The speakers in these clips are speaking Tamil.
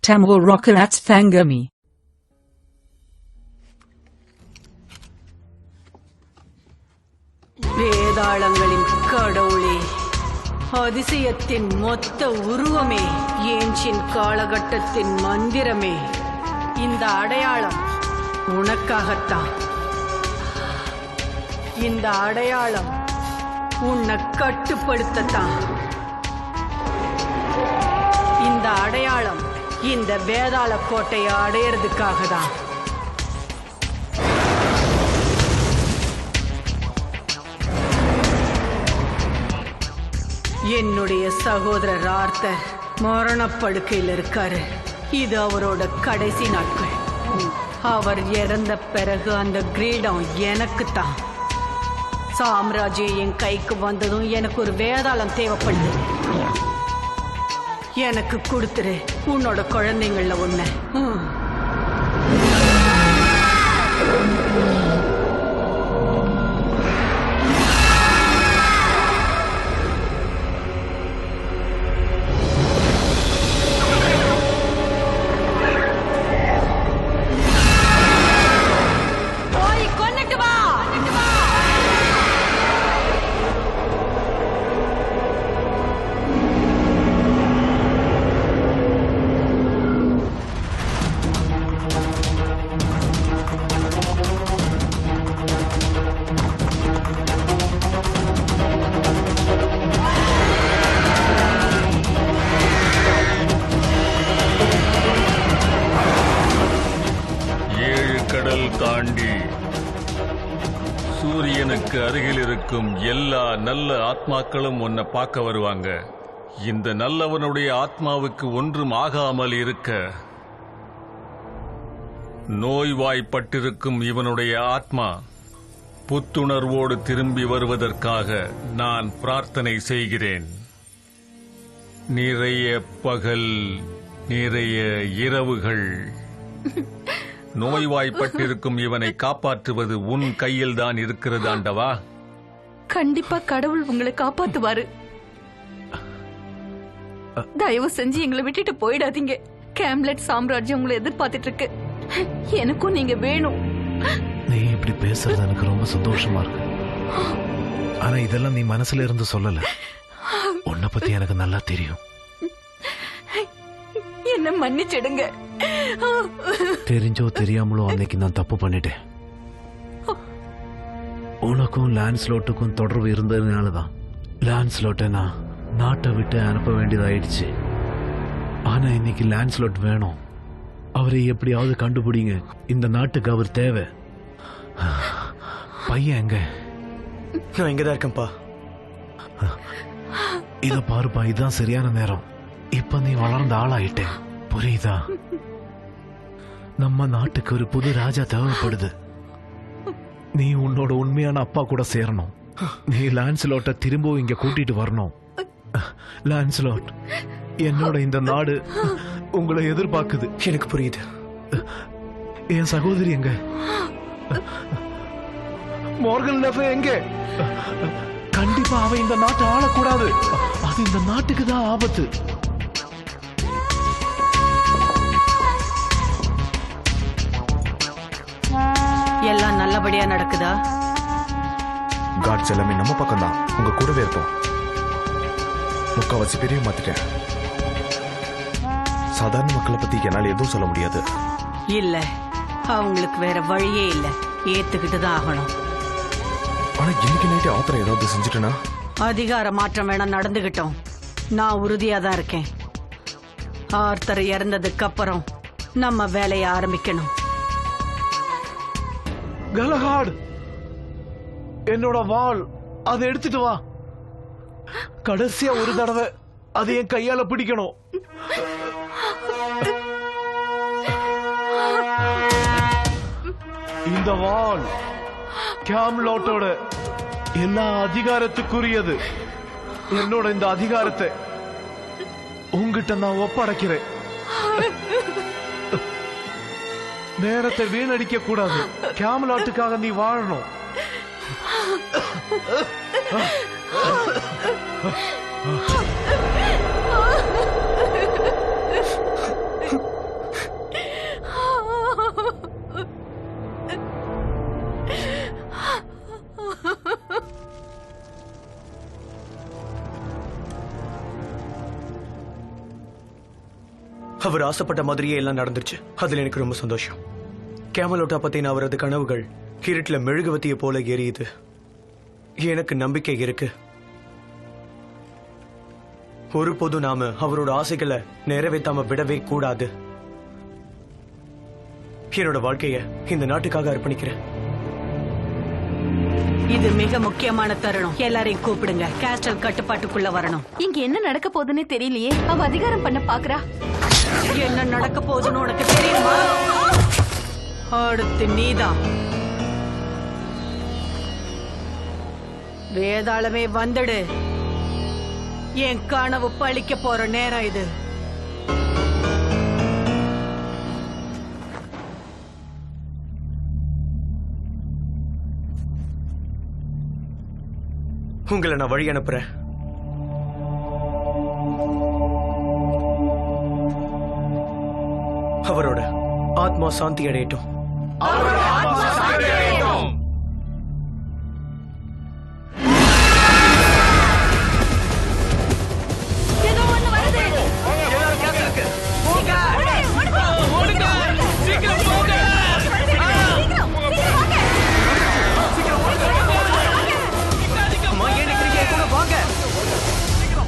Tamil Rockets Thangami. வேதாளங்களின் கடவுளே, அதிசயத்தின் மொத்த உருவமே, ஏன்ஷின் காலகட்டத்தின் மந்திரமே, இந்த அடையாளம் உனக்காகத்தான். இந்த அடையாளம் உன்னை கட்டுப்படுத்தத்தான். இந்த அடையாளம் இந்த வேதாள கோட்டையை அடையிறதுக்காக தான். என்னுடைய சகோதரர் ஆர்த்தர் மரணப்படுக்கையில் இருக்காரு. இது அவரோட கடைசி நாட்கள். அவர் இறந்த பிறகு அந்த கிரீடம் எனக்கு தான். சாம்ராஜ்யம் என் கைக்கு வந்ததும் எனக்கு ஒரு வேதாளம் தேவைப்படுது. எனக்கு கொடுத்துரு உன்னோட குழந்தைங்கள ஒண்ணு. 7 கடல் தாண்டி சூரியனுக்கு அருகில் இருக்கும் எல்லா நல்ல ஆத்மாக்களும் உன்னை பார்க்க வருவாங்க. இந்த நல்லவனுடைய ஆத்மாவுக்கு ஒன்றும் ஆகாமல் இருக்க நோய்வாய்ப்பட்டிருக்கும் இவனுடைய ஆத்மா புத்துணர்வோடு திரும்பி வருவதற்காக நான் பிரார்த்தனை செய்கிறேன். நிறைய பகல், நிறைய இரவுகள். நோய்வாய்ப்பட்டிருக்கும் இவனை காப்பாற்றுவது உன் கையில் தான் இருக்கிறது ஆண்டவா. கண்டிப்பா கடவுள் உங்களை காப்பாத்துவாரு. தயவு செஞ்சு எங்களை விட்டுட்டு போயிடாதீங்க. கேம்லெட் சாம்ராஜ்யம் உங்களை எதிர்பார்த்துட்டு இருக்கு. எனக்கும் நீங்க வேணும். நீ இப்படி பேசுறது எனக்கு ரொம்ப சந்தோஷமா இருக்கு. ஆனா இதெல்லாம் நீ மனசுல இருந்து சொல்லல. உன்னை பத்தி எனக்கு நல்லா தெரியும். என்ன மன்னிச்சிடுங்க. தெரிஞ்சோ தெரியாமலோ அன்னைக்கு நான் தப்பு பண்ணிட்டேன். உனக்கும் லான்ஸ்லோட்டுக்கும் தொடர்பு இருந்ததுனாலதான் லான்ஸ்லோட்டை நான் நாட்டை விட்டு அனுப்ப வேண்டியதாயிடுச்சு. ஆனா இன்னைக்கு லான்ஸ்லோட் வேணும். அவரை எப்படியாவது கண்டுபிடிங்க. இந்த நாட்டுக்கு அவர் தேவை. பையன் எங்க? நான் இங்கதான் இருக்கேன்ப்பா. இத பாருப்பா, இதுதான் சரியான நேரம். இப்ப நீ வளர்ந்த ஆளாயிட்ட, புரியுதா? நம்ம நாட்டுக்கு ஒரு புது ராஜா தேவைப்படுது. நீ உன்னோட உண்மையான அப்பா கூட சேரணும். நீ லான்ஸ்லோட்டை திரும்பவும் இங்க கூட்டிட்டு வரணும். லான்ஸ்லோட், என்னோட இந்த நாடு உங்களை எதிர்பார்க்குது. எனக்கு புரியுது. என் சகோதரி எங்க? மார்கன் லெஃபே எங்க? கண்டிப்பா அவ இந்த நாட்டை ஆளக்கூடாது. அது இந்த நாட்டுக்கு தான் ஆபத்து. எல்லாம் நல்லபடியா நடக்குதா? காட்ஸ் எல்லாமே நம்ம பக்கம் தான். உங்க கூடவே இருப்போம். முக்காவாசி பெரிய மாத்திட்டேன். சாதாரண மக்களை பத்தி என்னால எதுவும் சொல்ல முடியாது. இல்ல, அவங்களுக்கு வேற வழியே இல்ல. ஏத்துக்கிட்டு தான் ஆகணும். ஆனா இன்னைக்கு நைட்டு ஆத்திரம் ஏதாவது செஞ்சுட்டேனா? அதிகார மாற்றம் வேணா நடந்துகிட்டோம். நான் உறுதியா தான் இருக்கேன். ஆர்த்தர் இறந்ததுக்கு அப்புறம் நம்ம வேலையை ஆரம்பிக்கணும். கலஹாட், என்னோட வாள், அதை எடுத்துட்டு வா. கடைசியா ஒரு தடவை அதை என் கையால பிடிக்கணும். இந்த வாள் கேம்லோட்டோட எல்லா அதிகாரத்துக்குரியது. என்னோட இந்த அதிகாரத்தை உங்ககிட்ட நான் ஒப்படைக்கிறேன். நேரத்தை வீணடிக்க கூடாது. கேம்லாட்டுக்காக நீ வாழணும். அவர் ஆசைப்பட்ட மாதிரியே எல்லாம் நடந்துருச்சு. அதுல எனக்கு ரொம்ப சந்தோஷம். கேமலோட்டா பத்தின அவரது கனவுகள் இருட்டுல மெழுகுவத்திய போல எரியுது. எனக்கு நம்பிக்கை இருக்கு. ஒருபோதும் நாம அவரோட ஆசைகளை நிறைவேற்றாம விடவே கூடாது. என்னோட வாழ்க்கைய இந்த நாட்டுக்காக அர்ப்பணிக்கிறேன். இது மிக முக்கியமான தருணம். எல்லாரையும் கூப்பிடுங்க. கேஸ்டல் கட்டுப்பாட்டுக்குள்ள வரணும். இங்க என்ன நடக்க போகுதுன்னே தெரியலையே. அவ அதிகாரம் பண்ண பாக்குறா. என்ன நடக்க போகுதுன்னு உனக்கு தெரியுமா? அடுத்து நீதான். வேதாளமே வந்துடு. என் கனவு பழிக்க போற நேரம் இது. உங்களை நான் வழி அனுப்புறேன். அவரோட ஆத்மா சாந்தி அடையட்டும்.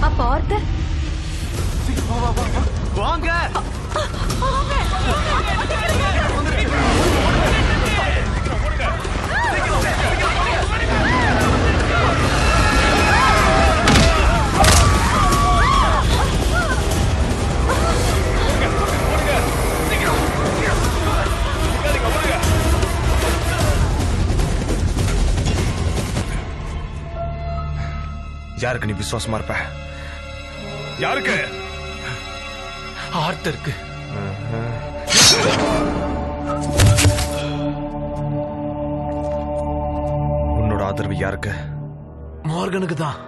அப்ப ஆர்த்தர் வாங்க. யாருக்கு நீ விசுவாசமா இருப்ப? யாருக்கு? ஆர்த்தருக்கு. உன்னோட ஆதரவு யாருக்கு? மார்கனுக்கு தான்.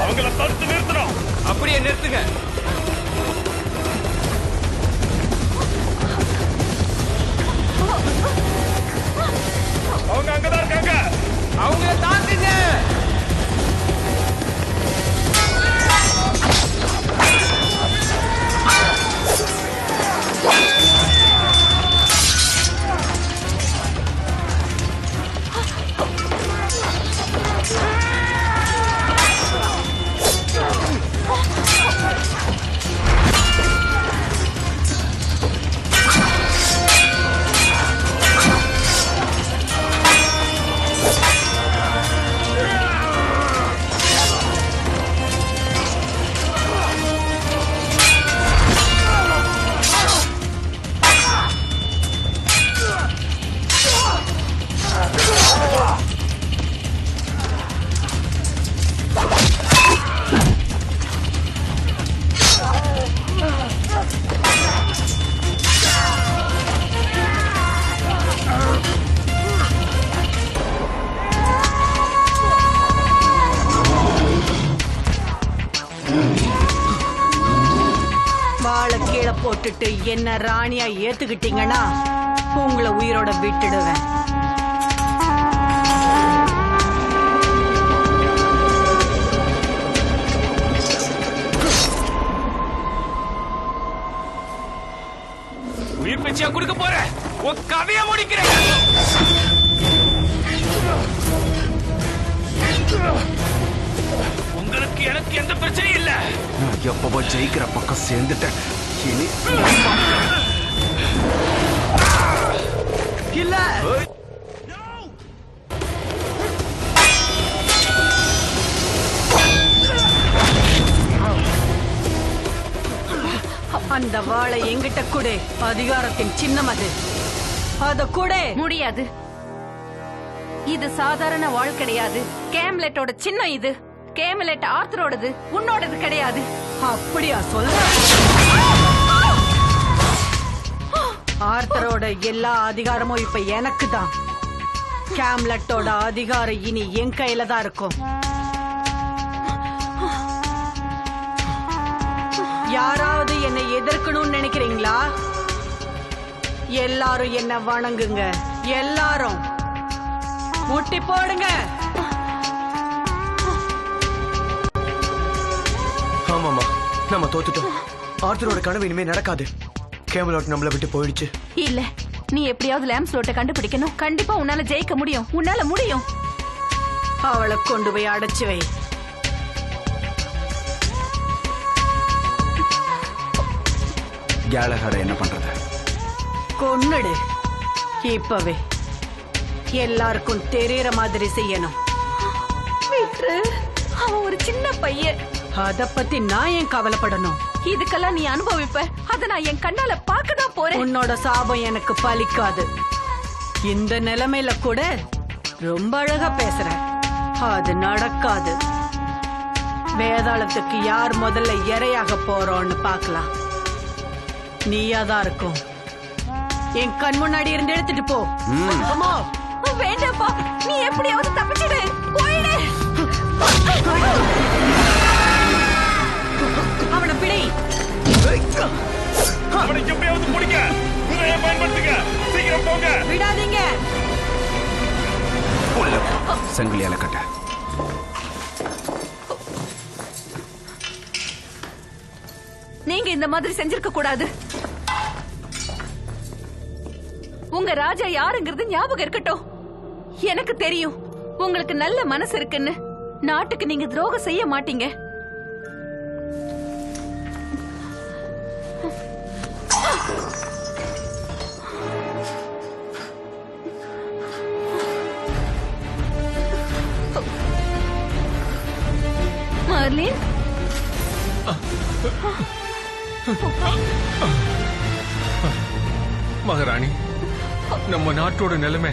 அவங்கள தடுத்து நிறுத்தணும். அப்படியே நிறுத்துங்க. அவங்க அங்கதான் இருக்காங்க. அவங்கள தாண்டிங்க. வாழை கீழே போட்டுட்டு என்ன ராணியா ஏத்துக்கிட்டீங்கன்னா உங்களை உயிரோட விட்டுடுவேன். உயிர் பிச்சையா கொடுக்க போறேன். உன் கதையை முடிக்கிறேன். உங்களுக்கு எனக்கு எந்த பிரச்சனையும் இல்ல. நான் எப்பவோ ஜெயிக்கிற பக்கம் சேர்ந்துட்டேன். இனி இல்ல. அந்த வாளை எங்கிட்ட கொடு. அதிகாரத்தின் சின்னம் அது. அத கூட முடியாது. இது சாதாரண வாழ் கிடையாது. கேம்லெட்டோட சின்னம் இது. கேம்லெட் ஆர்த்தரோடது, உன்னோடது கிடையாது. அப்படியா சொல்ற? ஆர்த்தரோட எல்லா அதிகாரமும் இப்ப எனக்கு தான். கேம்லெட்டோட அதிகாரம் இனி என் கையில தான் இருக்கும். யாராவது என்னை எதிர்க்கணும்னு நினைக்கிறீங்களா? எல்லாரும் என்ன வணங்குங்க. எல்லாரும் முட்டி போடுங்க. நம்ம தோத்துட்டோம். ஆர்த்தரோட கனவு இனிமே நடக்காது. கேமலாட் நம்மள விட்டு போயிடுச்சு. இல்ல, நீ எப்படியாவது லேம்ஸ்லோட்டை கண்டுபிடிக்கணும். கண்டிப்பா உன்னால ஜெயிக்க முடியும். உன்னால முடியும். அவளை கொண்டு போய் அடைச்சு வை. கேலஹரை என்ன பண்றது? கொன்னுடு இப்பவே. எல்லாருக்கும் தெரியற மாதிரி செய்யணும். விட்ரு, அவன் ஒரு சின்ன பையன். அத பத்தி நான் ஏன் கவலைப்படணும்? இதுக்கெல்லாம் நீ அனுபவிப்ப. அத நான் என் கண்ணால பார்க்கதான் போறேன். உன்னோட சாபம் எனக்கு பலிக்காது. இந்த நிலைமையில கூட ரொம்ப அழகா பேசுற. அது நடக்காது. வேதாளத்துக்கு யார் முதல்ல இரையாக போறோம்னு பார்க்கலாம். நீயாதான் இருக்கும். என் கண் முன்னாடி இருந்து எடுத்துட்டு போ. அம்மா, வேண்டாப்பா, நீ எப்படியாவது தப்பிச்சிடு. போயிடு. அவனை பிடி. அவனை எப்படியாவது பிடிக்க. குதிரையை பயன்படுத்துங்க. சீக்கிரம் போங்க. விடாதீங்க. சங்கிலியால கட்ட. நீங்க இந்த மாதிரி செஞ்சிருக்க கூடாது. உங்க ராஜா யாருங்கிறது ஞாபகம் இருக்கட்டும். எனக்கு தெரியும் உங்களுக்கு நல்ல மனசு இருக்குன்னு. நாட்டுக்கு நீங்க துரோகம் செய்ய மாட்டீங்க. மார்லின், மகாராணி, நம்ம நாட்டோட நிலைமை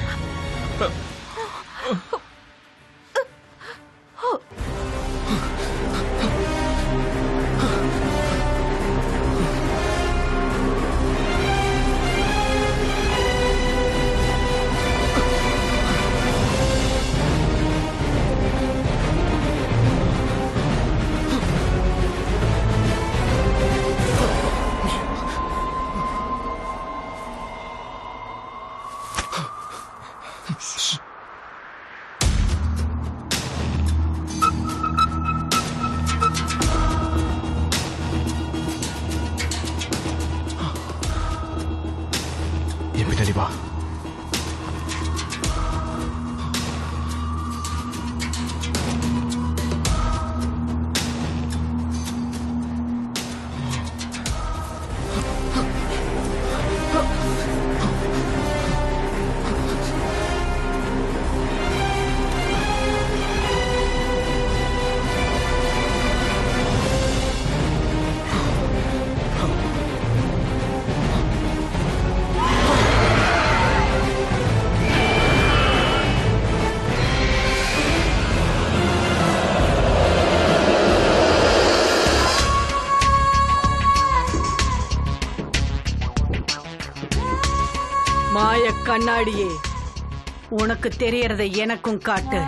என் பின்னாடி வா. மாய கண்ணாடியே, உனக்கு தெரியறத எனக்கும் காட்டு.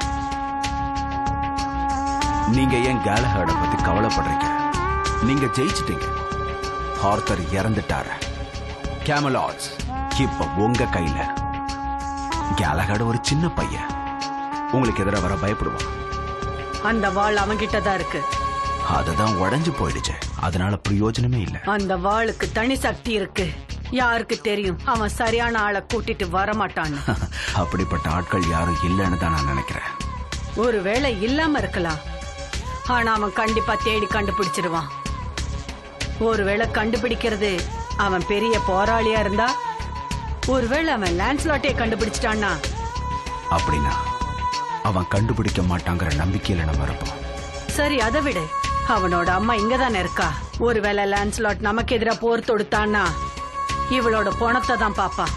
நீங்க ஏன் கேலஹர்ட பத்தி கவலைப்படுறீங்க? நீங்க ஜெயிச்சிட்டீங்க. ஆர்த்தர் இறந்துட்டாரு. கேமலாட்ஸ் இப்ப உங்க கையில. கேலஹர்ட் ஒரு சின்ன பையன். உங்களுக்கு எதிராக வர பயப்படுவான். அந்த வாள் அவன்கிட்டதான் இருக்கு. அதுதான் உடைஞ்சு போயிடுச்சு. அதனால பிரயோஜனமே இல்ல. அந்த வாளுக்கு தனி சக்தி இருக்கு. யாருக்கு தெரியும் அவன் சரியான ஆளை கூட்டிட்டு வரமாட்டான்னு. அப்படிப்பட்ட ஆட்கள் யாரும் இல்லைன்னு தான் நான் நினைக்கிறேன். ஒருவேளை இல்லாம இருக்கலாம். ஆனா அவன் கண்டிப்பா தேடி கண்டுபிடிச்சிருவான். ஒருவேளை கண்டுபிடிக்கிறது அவன் பெரிய போராளியா இருந்தா, ஒருவேளை அவன் லான்ஸ்லாட்டே கண்டுபிடிச்சிட்டான்னா, அப்படின்னா அவன் கண்டுபிடிக்க மாட்டாங்கிற நம்பிக்கையில நம்ம இருப்போம். சரி, அதை விடு. அவனோட அம்மா இங்கதானே இருக்கா. ஒருவேளை லான்ஸ்லாட் நமக்கு எதிரா போர் தொடுத்தான்னா இவளோட பணத்தை தான் பாப்பா.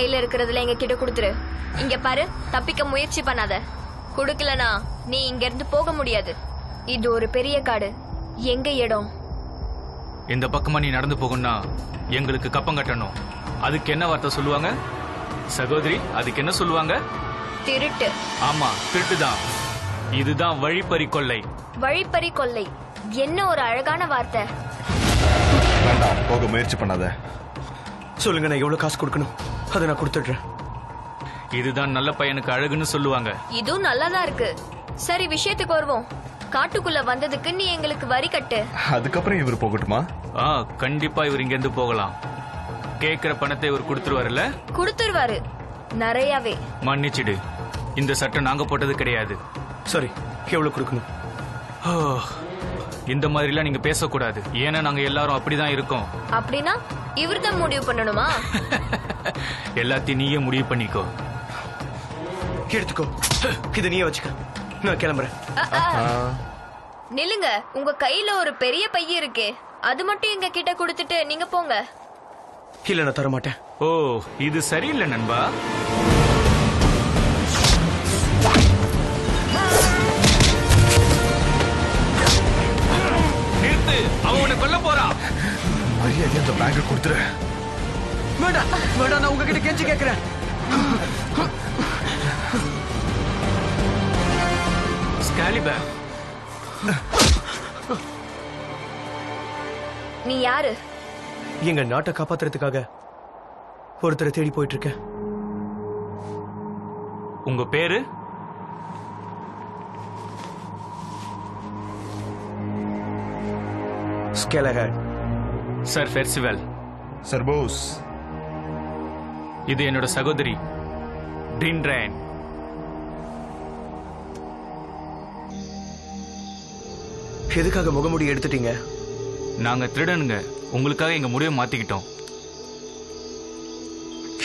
கையில இருக்கிறதுல எங்க கிட்ட கொடுத்துரு. இங்க பாரு, தப்பிக்க முயற்சி பண்ணாத. குடுக்கலனா நீ இங்க இருந்து போக முடியாது. இது ஒரு பெரிய காடு, எங்க இடம். இந்த பக்கமா நீ நடந்து போகணும்னா எங்களுக்கு கப்பம் கட்டணும். அதுக்கு என்ன வார்த்தை சொல்லுவாங்க சகோதரி? அதுக்கு என்ன சொல்லுவாங்க? திருட்டு. ஆமா, திருட்டுதான். இதுதான் வழிப்பறி கொள்ளை. வழிப்பறி கொள்ளை என்ன ஒரு அழகான வார்த்தை. வேண்டாம், போக முயற்சி பண்ணாத. சொல்லுங்க, நான் எவ்வளவு காசு கொடுக்கணும்? அதை நான் கொடுத்துடுறேன். இதுதான் நல்ல பையனுக்கு அழகுன்னு சொல்லுவாங்க. இதுவும் நல்லாதான் இருக்கு. சரி, விஷயத்துக்கு வருவோம். காட்டுக்குள்ள வந்ததுக்கு நீ எங்களுக்கு வரி கட்டு. அதுக்கப்புறம் இவர் போகட்டுமா? கண்டிப்பா இவர் இங்க இருந்து போகலாம். கேக்குற பணத்தை இவர் கொடுத்துருவாருல்ல? கொடுத்துருவாரு, நிறையவே. மன்னிச்சிடு, இந்த சட்டம் நாங்க போட்டது கிடையாது. சரி, எவ்வளவு கொடுக்கணும்? இந்த மாதிரிலாம் நீங்க பேசக்கூடாது. ஏன்னா நாங்க எல்லாரும் அப்படிதான் இருக்கோம். அப்படின்னா இவர்தான் முடிவு பண்ணணுமா? எல்லாத்தையும் நீயே முடிவு பண்ணிக்கோ. எடுத்துக்கோ, இதை நீயே வச்சுக்க. நான் கிளம்புறேன். நில்லுங்க, உங்க கையில ஒரு பெரிய பைய இருக்கே, அது மட்டும் எங்க கிட்ட கொடுத்துட்டு நீங்க போங்க. இல்ல, நான் தர மாட்டேன். ஓ, இது சரியில்லை நண்பா. நிறுத்து, அவன் உன்னை கொல்ல போறான். மரியாதை அந்த பேங்க கொடுத்துரு. வேண்டாம் வேண்டாம், நான் உங்ககிட்ட கெஞ்சி கேட்கிறேன். ஸ்காலிபர், நீ யாரு? எங்க நாட்டை காப்பாத்துறதுக்காக ஒருத்தரை தேடி போயிட்டு இருக்கேன். உங்க பேரு? ஸ்கேலஹெட். சர் ஃபெர்சிவல். சர் போஸ். இது என்னோட சகோதரி டின்ரேன். எதுக்காக முகமூடி எடுத்துட்டீங்க? நாங்க திருடனுங்க, உங்களுக்காக எங்க முடிவை மாத்திக்கிட்டோம்.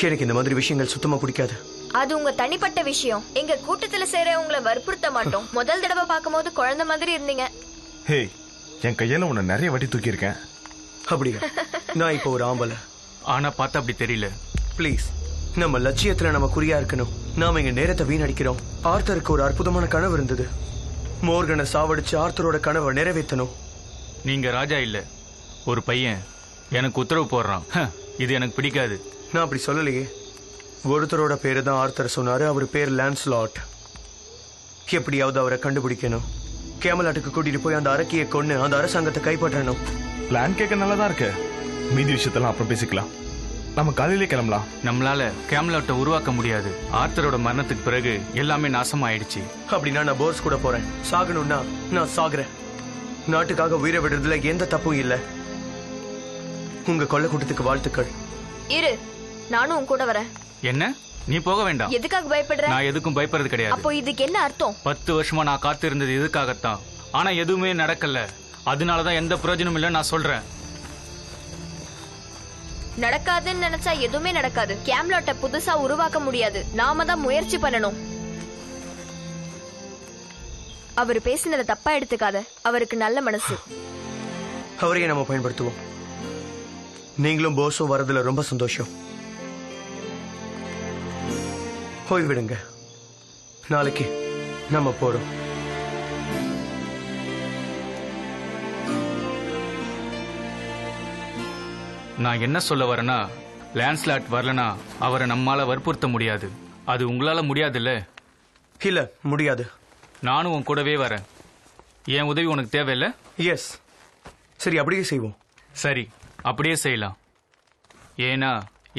எனக்கு இந்த மாதிரி விஷயங்கள் சுத்தமா பிடிக்காது. அது உங்க தனிப்பட்ட விஷயம். எங்க கூட்டத்துல சேர உங்களை வற்புறுத்த மாட்டோம். முதல் தடவை பார்க்கும்போது குழந்தை மாதிரி இருந்தீங்க. ஹே, என் கையால உன்னை நிறைய வாட்டி தூக்கி இருக்கேன். அப்படியா? நான் இப்போ ஒரு ஆம்பளை. ஆனா பார்த்தா அப்படி தெரியல. ப்ளீஸ், நம்ம லட்சியத்துல நம்ம குறியா இருக்கணும். நாம இங்க நேரத்தை வீணடிக்கிறோம். ஆர்த்தருக்கு ஒரு அற்புதமான கனவு இருந்தது. மோர்கனை சாவடிச்சு ஆர்த்தரோட கனவை நிறைவேற்றணும். நீங்க ராஜா இல்ல, ஒரு பையன். எனக்கு உத்தரவு போடுறான். இது எனக்கு பிடிக்காது. நான் அப்படி சொல்லலையே. ஒருத்தரோட பேரு தான் ஆர்த்தர் சொன்னாரு. அவர் பேர் லான்ஸ்லாட். எப்படியாவது அவரை கண்டுபிடிக்கணும். கேமலாட்டுக்கு கூட்டிட்டு போய் அந்த அரக்கியை கொன்னு அந்த அரசாங்கத்தை கைப்பற்றணும். பிளான் கேட்க நல்லதா இருக்கு. மீதி விஷயத்தெல்லாம் அப்புறம் பேசிக்கலாம். நம்ம காலையிலே கிளம்பலாம். நம்மளால கேம்லாட்டை உருவாக்க முடியாது. ஆர்த்தரோட மரணத்துக்கு பிறகு எல்லாமே நாசமாயிடுச்சு. அப்படின்னா நான் போர்ஸ் கூட போறேன். சாகணும்னா நான் சாகுறேன். நாட்டுக்காக உயிரை விடுறதுல எந்த தப்பும் இல்ல. உங்க கொள்ள கூட்டத்துக்கு வாழ்த்துக்கள். இரு, நானும் உன் கூட வரேன். என்ன? நீ போக வேண்டாம். எதுக்காக பயப்படுற? நான் எதுக்கும் பயப்படுறது கிடையாது. அப்போ இதுக்கு என்ன அர்த்தம்? 10 வருஷமா நான் காத்திருந்தது இதுக்காகத்தான். ஆனா எதுவுமே நடக்கல. அதனாலதான் எந்த பிரயோஜனமும் இல்ல நான் சொல்றேன். நடக்காதுன்னு நினைச்சா எதுவுமே நடக்காது. கேம்லாட்டை புதுசா உருவாக்க முடியாது. நாம தான் முயற்சி பண்ணணும். அவர் பேசினதை தப்பா எடுத்துக்காத. அவருக்கு நல்ல மனசு. அவரையே நம்ம பயன்படுத்துவோம். நீங்களும் போஸும் வரதுல ரொம்ப சந்தோஷம். ஓய்விடுங்க. நாளைக்கு நம்ம போறோம். நான் என்ன சொல்ல வரேன்னா, லான்ஸ்லாட் வரலனா அவரை நம்மால வற்புறுத்த முடியாது. அது உங்களால முடியாதுல்ல? இல்ல, முடியாது. நானும் உன் கூடவே வரேன். என் உதவி உனக்கு தேவையில்ல? எஸ். சரி, அப்படியே செய்வோம். சரி, அப்படியே செய்யலாம். ஏன்னா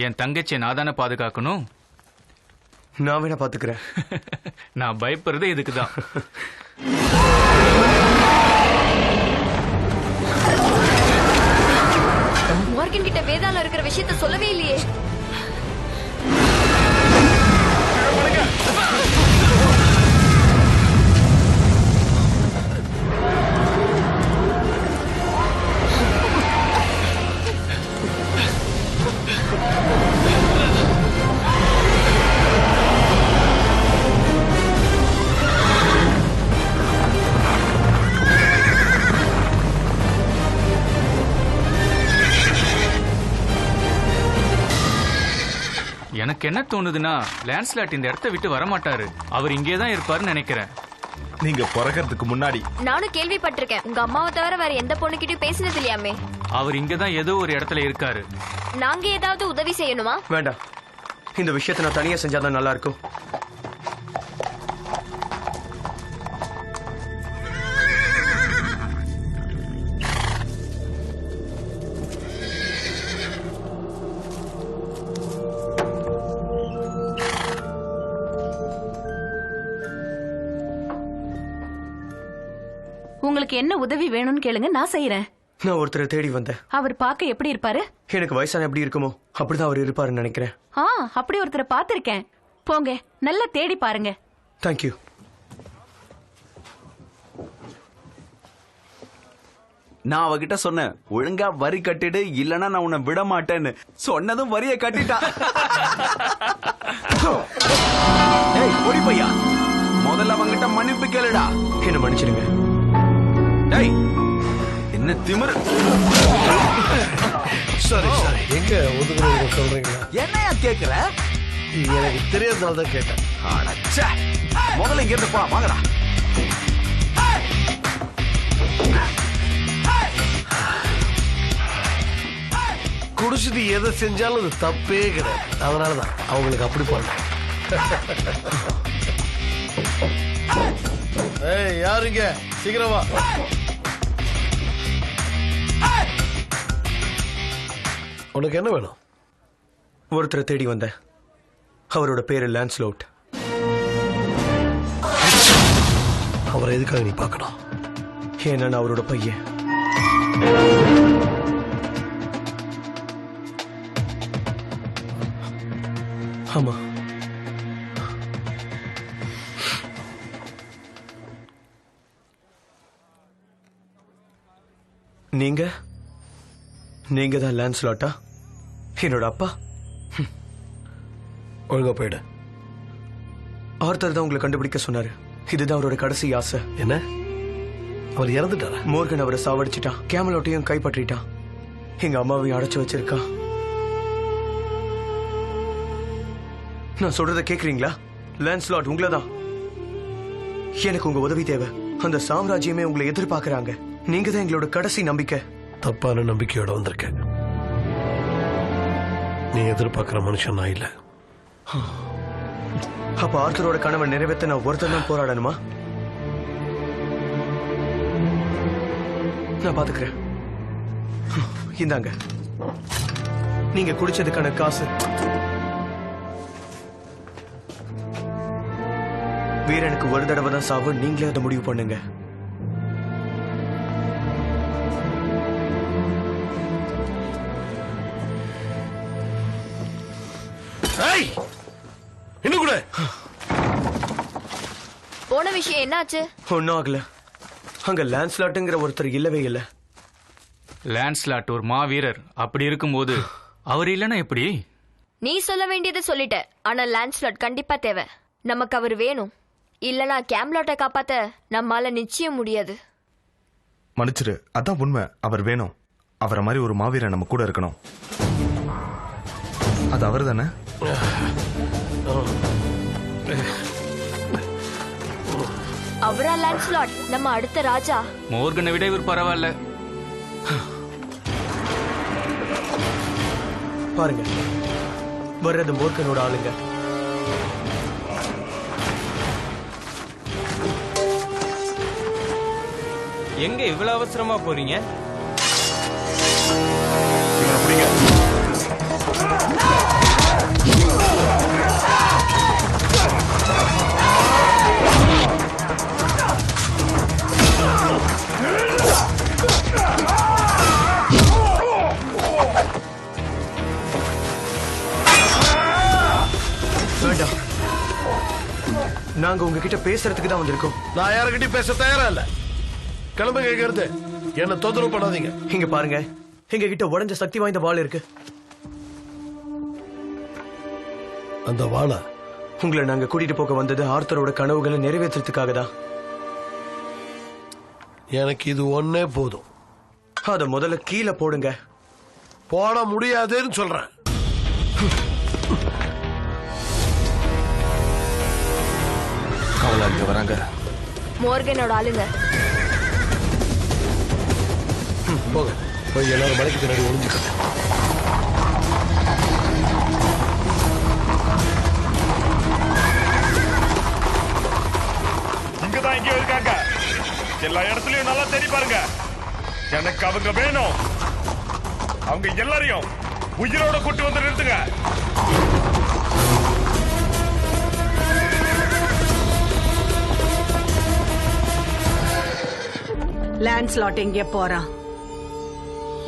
என் தங்கச்சியை நான் தானே பாதுகாக்கணும். நான் வேணா பாத்துக்கிறேன். நான் பயப்படுறதே இதுக்குதான். மார்கன் கிட்ட வேதாளம் இருக்கிற விஷயத்த சொல்லவே இல்லையே. எனக்கு என்ன தோணுதுன்னா லான்ஸ்லாட் இந்த இடத்த விட்டு வரமாட்டாரு. அவர் இங்கே தான் இருப்பாருன்னு நினைக்கிறேன். நீங்க பிறக்கிறதுக்கு முன்னாடி நானும் கேள்விப்பட்டிருக்கேன். உங்க அம்மாவை தவிர வேற எந்த பொண்ணுகிட்டயும் பேசினது இல்லையாமே. அவர் இங்க தான் ஏதோ ஒரு இடத்துல இருக்காரு. நாங்க ஏதாவது உதவி செய்யணுமா? வேண்டாம், இந்த விஷயத்தை நான் தனியா செஞ்சாதான் நல்லா இருக்கும். உங்களுக்கு என்ன உதவி வேணும்னு கேளுங்க, நான் செய்யறேன். நான் ஒருத்தரை தேடி வந்தேன். அவர் பார்க்க எப்படி இருப்பாரு? எனக்கு வயசான எப்படி இருக்குமோ அப்படிதான் அவர் இருப்பாருன்னு நினைக்கிறேன். அப்படி ஒருத்தரை பார்த்திருக்கேன். போங்க, நல்லா தேடி பாருங்க. தேங்க்யூ. நான் அவகிட்ட சொன்னேன், ஒழுங்கா வரி கட்டிடு, இல்லனா நான் உன்னை விட மாட்டேன்னு. சொன்னதும் வரியை கட்டிட்டா. ஏய் ஓடி பையா, முதல்ல அவங்கிட்ட மன்னிப்பு கேளுடா. என்ன மன்னிச்சிடுங்க. டேய் என்ன திமிரு. சாரி சாரி, எங்க ஒதுக்குறீங்க சொல்றீங்களா? என்னையா கேக்குற? எனக்கு தெரியாதனால தான் கேட்டேன். அடச்சே, முதல்ல இங்க இருந்து போ, வாங்கடா. குடிச்சிட்டு எதை செஞ்சாலும் அது தப்பே கிடையாது. அதனாலதான் அவங்களுக்கு அப்படி பண்ண. ஏய் யாருங்க, சீக்கிரமா. உனக்கு என்ன வேணும்? ஒருத்தரை தேடி வந்தேன். அவரோட பேரு லான்ஸ்லோட். அவரை எதுக்காக நீ பார்க்கணும்? ஏன்னா நான் அவரோட பையன். ஆமா, நீங்க தான் லான்ஸ்லாட்டா? என்னோட அப்பா? ஒழுங்கா போயிடு. ஆர்த்தர் தான் உங்களை கண்டுபிடிக்க சொன்னாரு. இதுதான் அவரோட கடைசி ஆசை. என்ன, அவர் இறந்துட்டாரா? மோர்கன் அவரை சாவடிச்சிட்டான். கேமலோட்டையும் கைப்பற்றிட்டான். எங்க அம்மாவையும் அடைச்சு வச்சிருக்கான். நான் சொல்றத கேக்குறீங்களா? லான்ஸ்லாட் உங்களதான். எனக்கு உங்க உதவி தேவை. அந்த சாம்ராஜ்யமே உங்களை எதிர்பார்க்கறாங்க. நீங்க தான் எங்களோட கடைசி நம்பிக்கை. தப்பான நம்பிக்கையோட வந்திருக்க. நீ எதிர்பார்க்கிற மனுஷன் நான் இல்ல. அப்ப ஆர்த்தரோட கனவை நிறைவேற்ற நான் ஒருத்தர் தான் போராடணுமா? நான் பாத்துக்கிறேன். இந்தாங்க, நீங்க குடிச்சதுக்கான காசு. வீரனுக்கு ஒரு தடவை தான் சாவு. நீங்களே அதை முடிவு பண்ணுங்க. இன்னும் கூட போன விஷயம் என்னாச்சு? ஒன்னும் ஆகல. அங்க லான்ஸ்லாட்டுங்கிற ஒருத்தர் இல்லவே இல்ல. லான்ஸ்லாட் ஒரு மாவீரர். அப்படி இருக்கும்போது அவர் இல்லைன்னா எப்படி? நீ சொல்ல வேண்டியதை சொல்லிட்ட. ஆனா லான்ஸ்லாட் கண்டிப்பா தேவை. நமக்கு அவர் வேணும். இல்லனா கேம்லாட்டை காப்பாத்த நம்மால நிச்சயம் முடியாது. மன்னிச்சிரு, அதான் உண்மை. அவர் வேணும். அவரை மாதிரி ஒரு மாவீரன் நம்ம கூட இருக்கணும். அது அவர் தானே? அவரா லான்ஸ்லாட், நம்ம அடுத்த ராஜா? மோர்கனை விட இவர் பரவாயில்ல. பாருங்க, வர்றது மோர்கனோட ஆளுங்க. எங்க இவ்வளவு அவசரமா போறீங்க? வேண்டாம், நாங்க உங்ககிட்ட பேசுறதுக்கு தான் வந்திருக்கோம். நான் யாருக்கிட்டையும் பேச தயாரா இல்ல. கிளம்பு கேட்கறது. என்ன தொந்தரவு பண்ணாதீங்க. இங்க பாருங்க, எங்க கிட்ட உடஞ்ச சக்தி வாய்ந்த வாள் இருக்கு. அந்த வாளை உங்களை நாங்க கூட்டிட்டு போக வந்தது ஆர்த்தரோட கனவுகளை நிறைவேற்றுறதுக்காக தான். எனக்கு இது ஒன்னே போதும். அத முதல்ல கீழே போடுங்க. போட முடியாதுன்னு சொல்றேன். யாரெல்லாம் இங்க வராங்க? மோர்கனோட ஆளுங்க. போங்க, போய் எல்லாரும் மலைக்கு பின்னாடி ஒளிஞ்சுக்கங்க. இங்கதான் இங்கே இருக்காங்க. எல்லா இடத்துலயும் நல்லா தேடி பாருங்க. எனக்கு அவங்க வேணும். அவங்க எல்லாரையும் உயிரோட கூட்டி வந்து நிறுத்துங்க. லான்ஸ்லாட் எங்கே போறான்?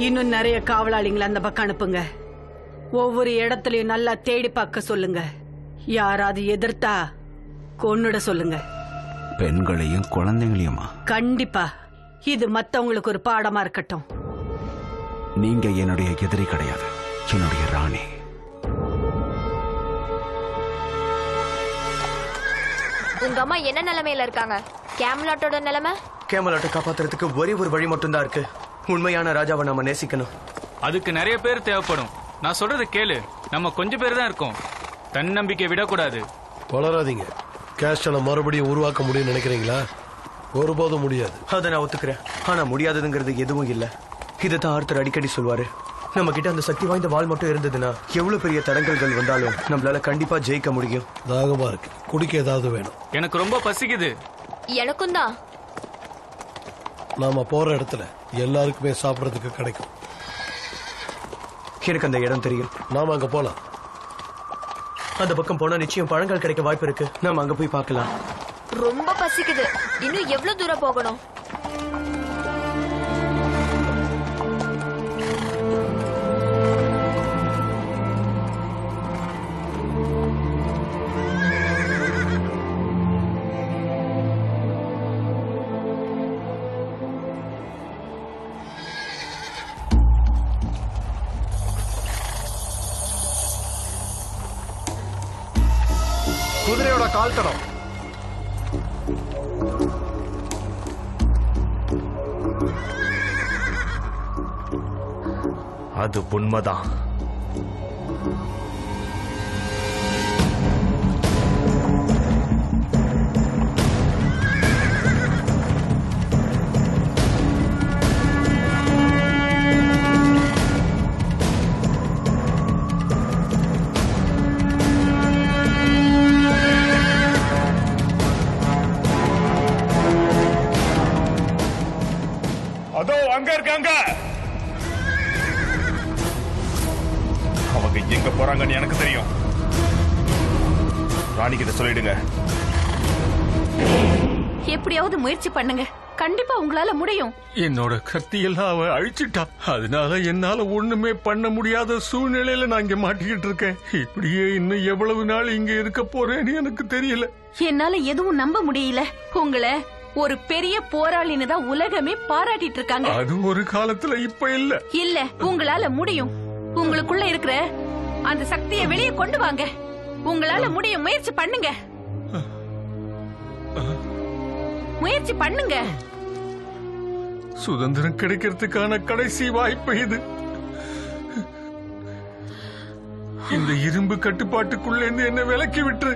இன்னும் நிறைய காவலாளிங்களை அந்த பக்கம் அனுப்புங்க. ஒவ்வொரு இடத்துலயும் நல்லா தேடி பார்க்க சொல்லுங்க. யாராவது எதிர்த்தா கொன்னுட சொல்லுங்க. பெண்களையும் குழந்தைங்களையுமா? கண்டிப்பா. இது மத்தவங்களுக்கு ஒரு பாடமா இருக்கட்டும். நீங்க என்னுடைய எதிரி கிடையாது, என்னுடைய ராணி. உங்க அம்மா என்ன நிலைமையில இருக்காங்க? கேம்லாட்டோட நிலைமை? கேமலாட்டை காப்பாத்துறதுக்கு ஒரே ஒரு வழி மட்டும்தான் இருக்கு. உண்மையான ராஜாவை நாம நேசிக்கணும். அதுக்கு நிறைய பேர் தேவைப்படும். நான் சொல்றது கேளு. நம்ம கொஞ்சம் பேர் தான் இருக்கோம். தன்னம்பிக்கை விடக்கூடாது. வளராதீங்க. கேஸ்டலை மறுபடியும் உருவாக்க முடியும்னு நினைக்கிறீங்களா? ஒருபோதும் முடியாது. அதை நான் ஒத்துக்கிறேன். ஆனா முடியாததுங்கிறது எதுவும் இல்ல. இதைத்தான் ஆர்த்தர் அடிக்கடி சொல்வாரு. நம்ம கிட்ட அந்த சக்தி வாய்ந்த வாள் மட்டும் இருந்ததுன்னா எவ்வளவு பெரிய தடங்கல்கள் வந்தாலும் நம்மளால கண்டிப்பா ஜெயிக்க முடியும். தாகமா இருக்கு, குடிக்க ஏதாவது வேணும். எனக்கு ரொம்ப பசிக்குது. எனக்கும் தான். நாம போற இடத்துல எல்லாருக்குமே சாப்பிடறதுக்கு கிடைக்கும். எனக்கு அந்த இடம் தெரியும். நாம அங்க போலாம். அந்த பக்கம் போனா நிச்சயம் பழங்கள் கிடைக்க வாய்ப்பு இருக்கு. நாம அங்க போய் பார்க்கலாம். ரொம்ப பசிக்குது. இன்னும் எவ்வளவு தூரம் போகணும்? குதிரையோட கால் தடம். அது உண்மைதான். அதோ அங்க இருக்காங்க. அவங்க எங்க போறாங்கன்னு எனக்கு தெரியும். ராணி கிட்ட சொல்லிடுங்க. எப்படியாவது முயற்சி பண்ணுங்க. கண்டிப்பா உங்களால முடியும். என்னோட கத்தியெல்லாம் அவ அழிச்சிட்டா. அதனால என்னால ஒண்ணுமே பண்ண முடியாத சூழ்நிலையில நான் இங்க மாட்டிக்கிட்டு இருக்கேன். இப்படியே இன்னும் எவ்வளவு நாள் இங்க இருக்க போறேன்னு எனக்கு தெரியல. என்னால எதுவும் நம்ப முடியல. உங்களை ஒரு பெரிய போராளின்னு தான் உலகமே பாராட்டிட்டு இருக்காங்க. அது ஒரு காலத்துல இப்ப இல்ல. இல்ல, உங்களால முடியும். உங்களுக்குள்ள இருக்கிற அந்த சக்தியை வெளியே கொண்டு வாங்க. உங்களால முடியும். முயற்சி பண்ணுங்க. முயற்சி பண்ணுங்க. சுதந்திரம் கிடைக்கிறதுக்கான கடைசி வாய்ப்பு இது. இந்த இரும்பு கட்டுப்பாட்டுக்குள்ள இருந்து என்ன விலக்கி விட்டு.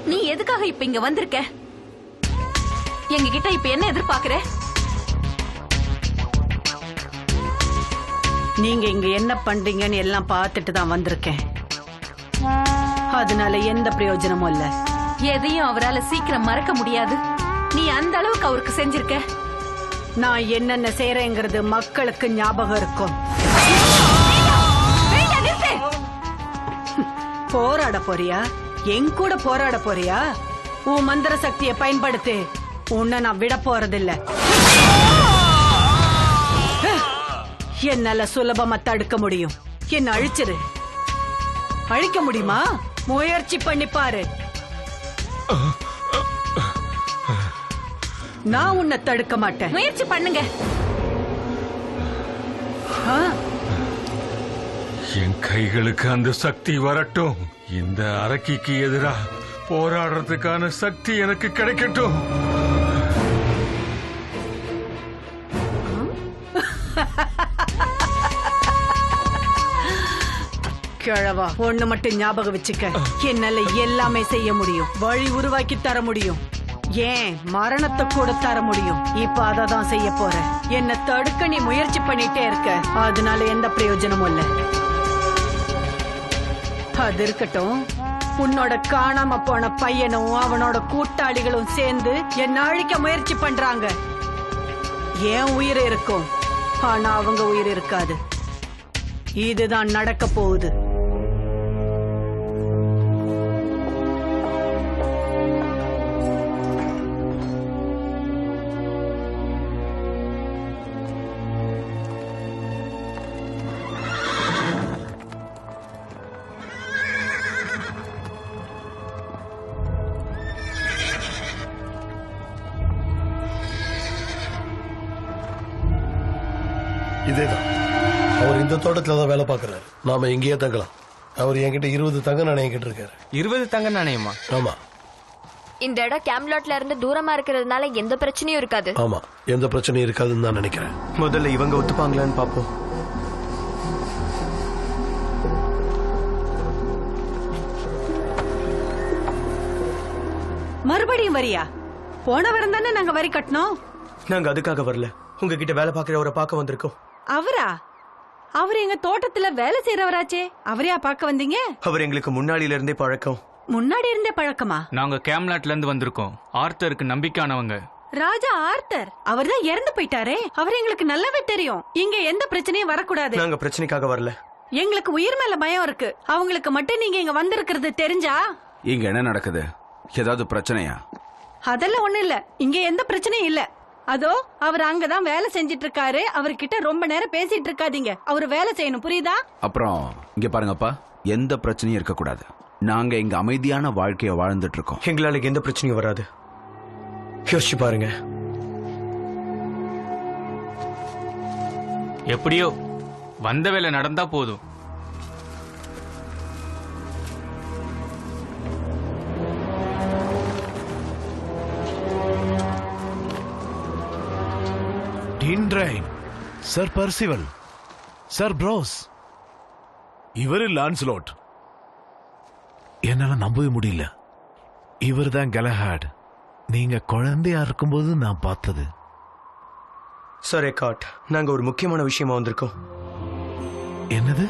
நீ எதுக்காக இப்ப இங்க வந்திருக்க? எங்க கிட்ட இப்ப என்ன எதிர்பார்க்கிற? நீங்க இங்க என்ன பண்றீங்கன்னு எல்லாம் பார்த்துட்டு தான் வந்திருக்கேன். அதனால எந்த பிரயோஜனமும் இல்ல. எதையும் அவரால சீக்கிரம் மறக்க முடியாது. நீ அந்த அளவுக்கு அவருக்கு செஞ்சிருக்க. நான் என்னென்ன செய்யறேங்கிறது மக்களுக்கு ஞாபகம் இருக்கும். போராட போறியா? என் கூட போராட போறியா? உன் மந்திர சக்தியை பயன்படுத்தி உன்னை நான் விட போறதில்ல. என்னால சுலபமா தடுக்க முடியும். என்ன அழிச்சிரு. அழிக்க முடியுமா? முயற்சி பண்ணி பாரு. நான் உன்னை தடுக்க மாட்டேன். முயற்சி பண்ணுங்க. என் கைகளுக்கு அந்த சக்தி வரட்டும். இந்த அரக்கிக்கு எதிராக போராடுறதுக்கான சக்தி எனக்கு கிடைக்கட்டும். கிழவா, ஒண்ணு மட்டும் ஞாபகம் வச்சுக்க, என்னால எல்லாமே செய்ய முடியும். வழி உருவாக்கி தர முடியும், ஏன் மரணத்தை கூட தர முடியும். இப்ப அததான் செய்ய போற. என்ன தடுக்க நீ முயற்சி பண்ணிட்டே இருக்க, அதனால எந்த பிரயோஜனமும் இல்ல. அது இருக்கட்டும், உன்னோட காணாம போன பையனும் அவனோட கூட்டாளிகளும் சேர்ந்து என்ன அழிக்க முயற்சி பண்றாங்க. ஏன் உயிர் இருக்கும், ஆனா அவங்க உயிர் இருக்காது. இதுதான் நடக்க போகுது. இதேதான், அவர் இந்த தோட்டத்துல தான் வேலை பார்க்கறாரு. நாம இங்கேயே தங்கலாம். அவர் என்கிட்ட 20 தங்க நாணயம் கிட்ட இருக்காரு. 20 தங்க நாணயமா? ஆமா. இந்த இடம் கேம்லாட்ல இருந்து தூரமா இருக்கிறதுனால எந்த பிரச்சனையும் இருக்காது. ஆமா, எந்த பிரச்சனையும் இருக்காதுன்னு தான் நினைக்கிறேன். முதல்ல இவங்க ஒத்துப்பாங்களான்னு பாப்போம். மறுபடியும் வரியா? போன வாரம் தானே நாங்க வரி கட்டணும். நாங்க அதுக்காக வரல, உங்ககிட்ட வேலை பார்க்கிறவரை பார்க்க வந்திருக்கோம். அவரா? அவர் எங்க தோட்டத்துல வேலை செய்யறவராச்சே, அவரையா பார்க்க வந்தீங்க? அவர் எங்களுக்கு முன்னாடியில இருந்தே பழக்கம். முன்னாடி இருந்தே பழக்கமா? நாங்க கேம்லாட்ல இருந்து வந்திருக்கோம். ஆர்த்தருக்கு நம்பிக்கையானவங்க. ராஜா ஆர்த்தர்? அவர் தான் இறந்து போயிட்டாரே. அவர் எங்களுக்கு நல்லாவே தெரியும். இங்க எந்த பிரச்சனையும் வரக்கூடாது. நாங்க பிரச்சனைக்காக வரல. எங்களுக்கு உயிர் மேல பயம் இருக்கு. அவங்களுக்கு மட்டும் நீங்க இங்க வந்திருக்கிறது தெரிஞ்சா. இங்க என்ன நடக்குது? ஏதாவது பிரச்சனையா? அதெல்லாம் ஒண்ணு இல்ல, இங்க எந்த பிரச்சனையும் இல்ல. அதோ அவர் அங்கதான் வேலை செஞ்சிட்டு இருக்காரு. அவர்கிட்ட ரொம்ப நேரம் பேசிட்டு இருக்காதீங்க. அவர் வேலை செய்யணும், புரியுதா? அப்புறம் இங்க பாருங்கப்பா, எந்த பிரச்சனையும் இருக்கக்கூடாது. நாங்க இங்க அமைதியான வாழ்க்கைய வாழ்ந்துட்டு இருக்கோம். எங்களால எந்த பிரச்சனையும் வராது. யோசிச்சு பாருங்க. எப்படியோ வந்த வேலை நடந்தா போதும். டின்ட்ரைன், சர் பர்சிவல், சர் ப்ரோஸ், இவரு லான்ஸ்லோட். என்னால நம்பவே முடியல. இவர் தான் கெலஹாட். நீங்க குழந்தையா இருக்கும்போது நான் பார்த்தது. சார் எக்கார்ட், நாங்க ஒரு முக்கியமான விஷயமா வந்திருக்கோம். என்னது?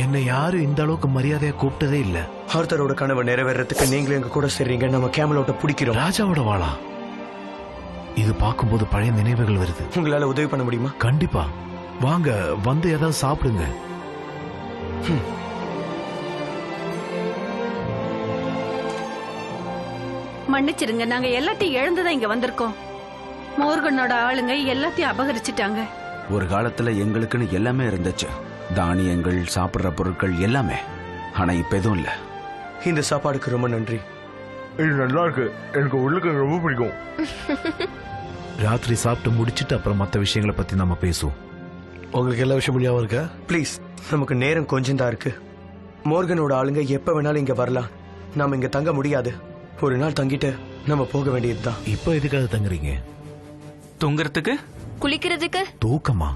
என்னை யாரும் இந்த அளவுக்கு மரியாதையா கூப்பிட்டதே இல்ல. ஆர்த்தரோட கனவை நிறைவேறதுக்கு நீங்களும் எங்க கூட சேர்றீங்க. நம்ம கேமலோட்ட பிடிக்கிறோம். ராஜாவோட வாளா? இது பார்க்கும்போது பழைய நினைவுகள் வருது. உங்களால உதவி பண்ண முடியுமா? கண்டிப்பா வாங்க, வந்து ஏதாவது சாப்பிடுங்க. மன்னிச்சிருங்க, நாங்க எல்லாத்தையும் இழந்துதான் இங்க வந்திருக்கோம். மோர்கனோட ஆளுங்க எல்லாத்தையும் அபகரிச்சிட்டாங்க. ஒரு காலத்துல எங்களுக்குன்னு எல்லாமே இருந்துச்சு, தானியங்கள், சாப்பிடுற பொருட்கள் எல்லாமே. ஆனா இப்ப எதுவும் இல்ல. இந்த சாப்பாடுக்கு ரொம்ப நன்றி. இது நல்லா இருக்கு, எனக்கு உள்ளுக்கு ரொம்ப பிடிக்கும். ராத்திரி சாப்பிட்டு முடிச்சிட்டு அப்புறம் மற்ற விஷயங்களை பத்தி நம்ம பேசுவோம். உங்களுக்கு எல்லா விஷயமும் ஞாபகம் இருக்கா? ப்ளீஸ், நமக்கு நேரம் கொஞ்சம் தான் இருக்கு. மோர்கனோட ஆளுங்க எப்ப வேணாலும் இங்க வரலாம். நாம இங்க தங்க முடியாது. ஒரு நாள் தங்கிட்டு நம்ம போக வேண்டியதுதான். இப்போ எதுக்காக தங்குறீங்க? தூங்குறதுக்கு? குளிக்கிறதுக்கு? தூக்கமா?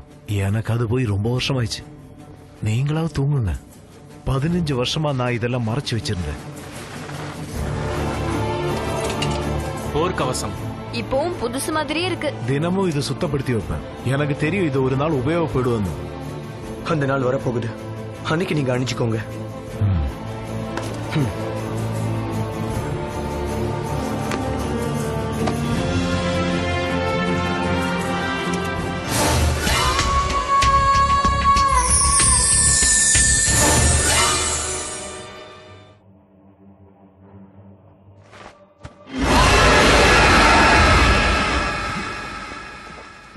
எனக்கு அது போய் ரொம்ப வருஷம் ஆயிடுச்சு. நீங்களாவது தூங்குங்க. 15 வருஷமா நான் இதெல்லாம் மறைச்சு வச்சிருந்தேன். போர்க்கவசம் இப்பவும் புதுசு மாதிரியே இருக்கு. தினமும் இது சுத்தப்படுத்தி வைப்பேன். எனக்கு தெரியும் இது ஒரு நாள் உபயோகப்படுவது. அந்த நாள் வரப்போகுது, அன்னைக்கு நீங்க அணிஞ்சுக்கோங்க.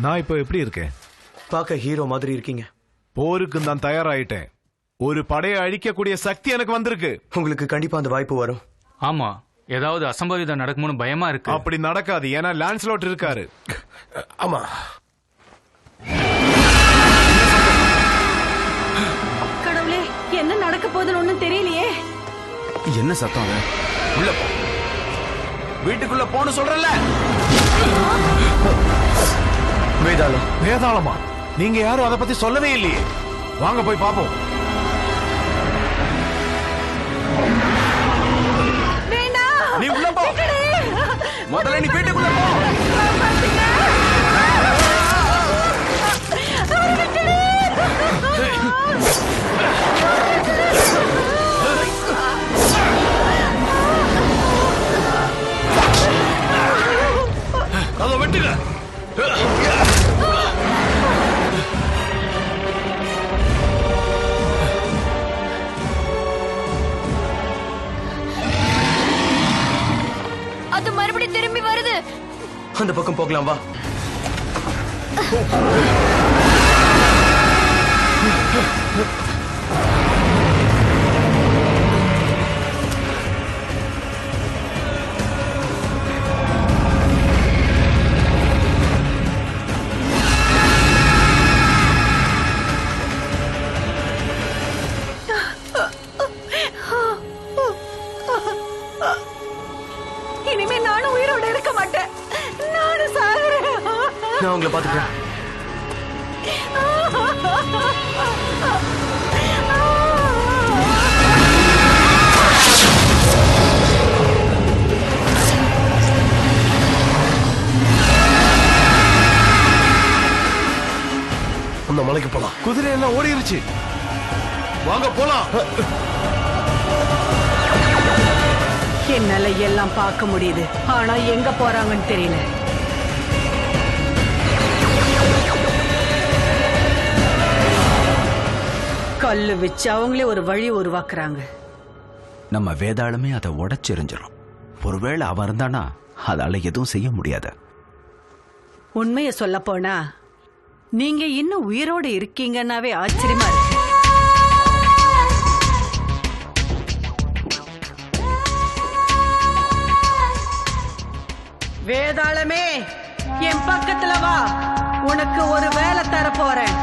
நான் இப்போ எப்படி இருக்கேன்? பார்க்க ஹீரோ மாதிரி இருக்கீங்க. போருக்கு நான் தயாராயிட்டேன். ஒரு படையை அழிக்கக்கூடிய சக்தி எனக்கு வந்திருக்கு. உங்களுக்கு கண்டிப்பா அந்த வாய்ப்பு வரும். ஆமா, ஏதாவது அசம்பாவிதம் நடக்கும்னு பயமா இருக்கு. அப்படி நடக்காது, ஏன்னா லான்ஸ்லோட் இருக்காரு. ஆமா. கடவுளே, என்ன நடக்க போகுதுன்னு ஒண்ணும் தெரியலையே. என்ன சத்தம் அது? உள்ள போ, வீட்டுக்குள்ள போன்னு சொல்றல. வேதாளம். வேதாளமா? நீங்க யாரும் அதை பத்தி சொல்லவே இல்லையே. வாங்க போய் பாப்போம். நீ உள்ள போ. முதல்ல நீ வீட்டுக்குள்ள போ. அதை வெட்டுங்க. அது மறுபடியும் திரும்பி வருது. அந்த பக்கம் போகலாம் வா. இனிமே நானும் உயிரோட இருக்க மாட்டேன். நானும் சாகுறேன். நான் உங்களை பாத்துக்கிறேன். அந்த மலைக்கு போலாம். குதிரை எல்லாம் ஓடிருச்சு. வாங்க போலாம். என்னால எல்லாம் பார்க்க முடியுது. ஆனா எங்க போறாங்கன்னு தெரியல. கல்லு வச்சு அவங்களே ஒரு வழி உருவாக்குறாங்க. நம்ம வேதாளமே அதை உடைச்செறிஞ்சிடும். ஒருவேளை அவன் இருந்தானா அதால எதுவும் செய்ய முடியாது. உண்மைய சொல்ல போனா நீங்க இன்னும் உயிரோடு இருக்கீங்கன்னாவே ஆச்சரியமா இருக்கு. வேதாளமே, என் பக்கத்துல வா. உனக்கு ஒரு வேலை தர போறேன்.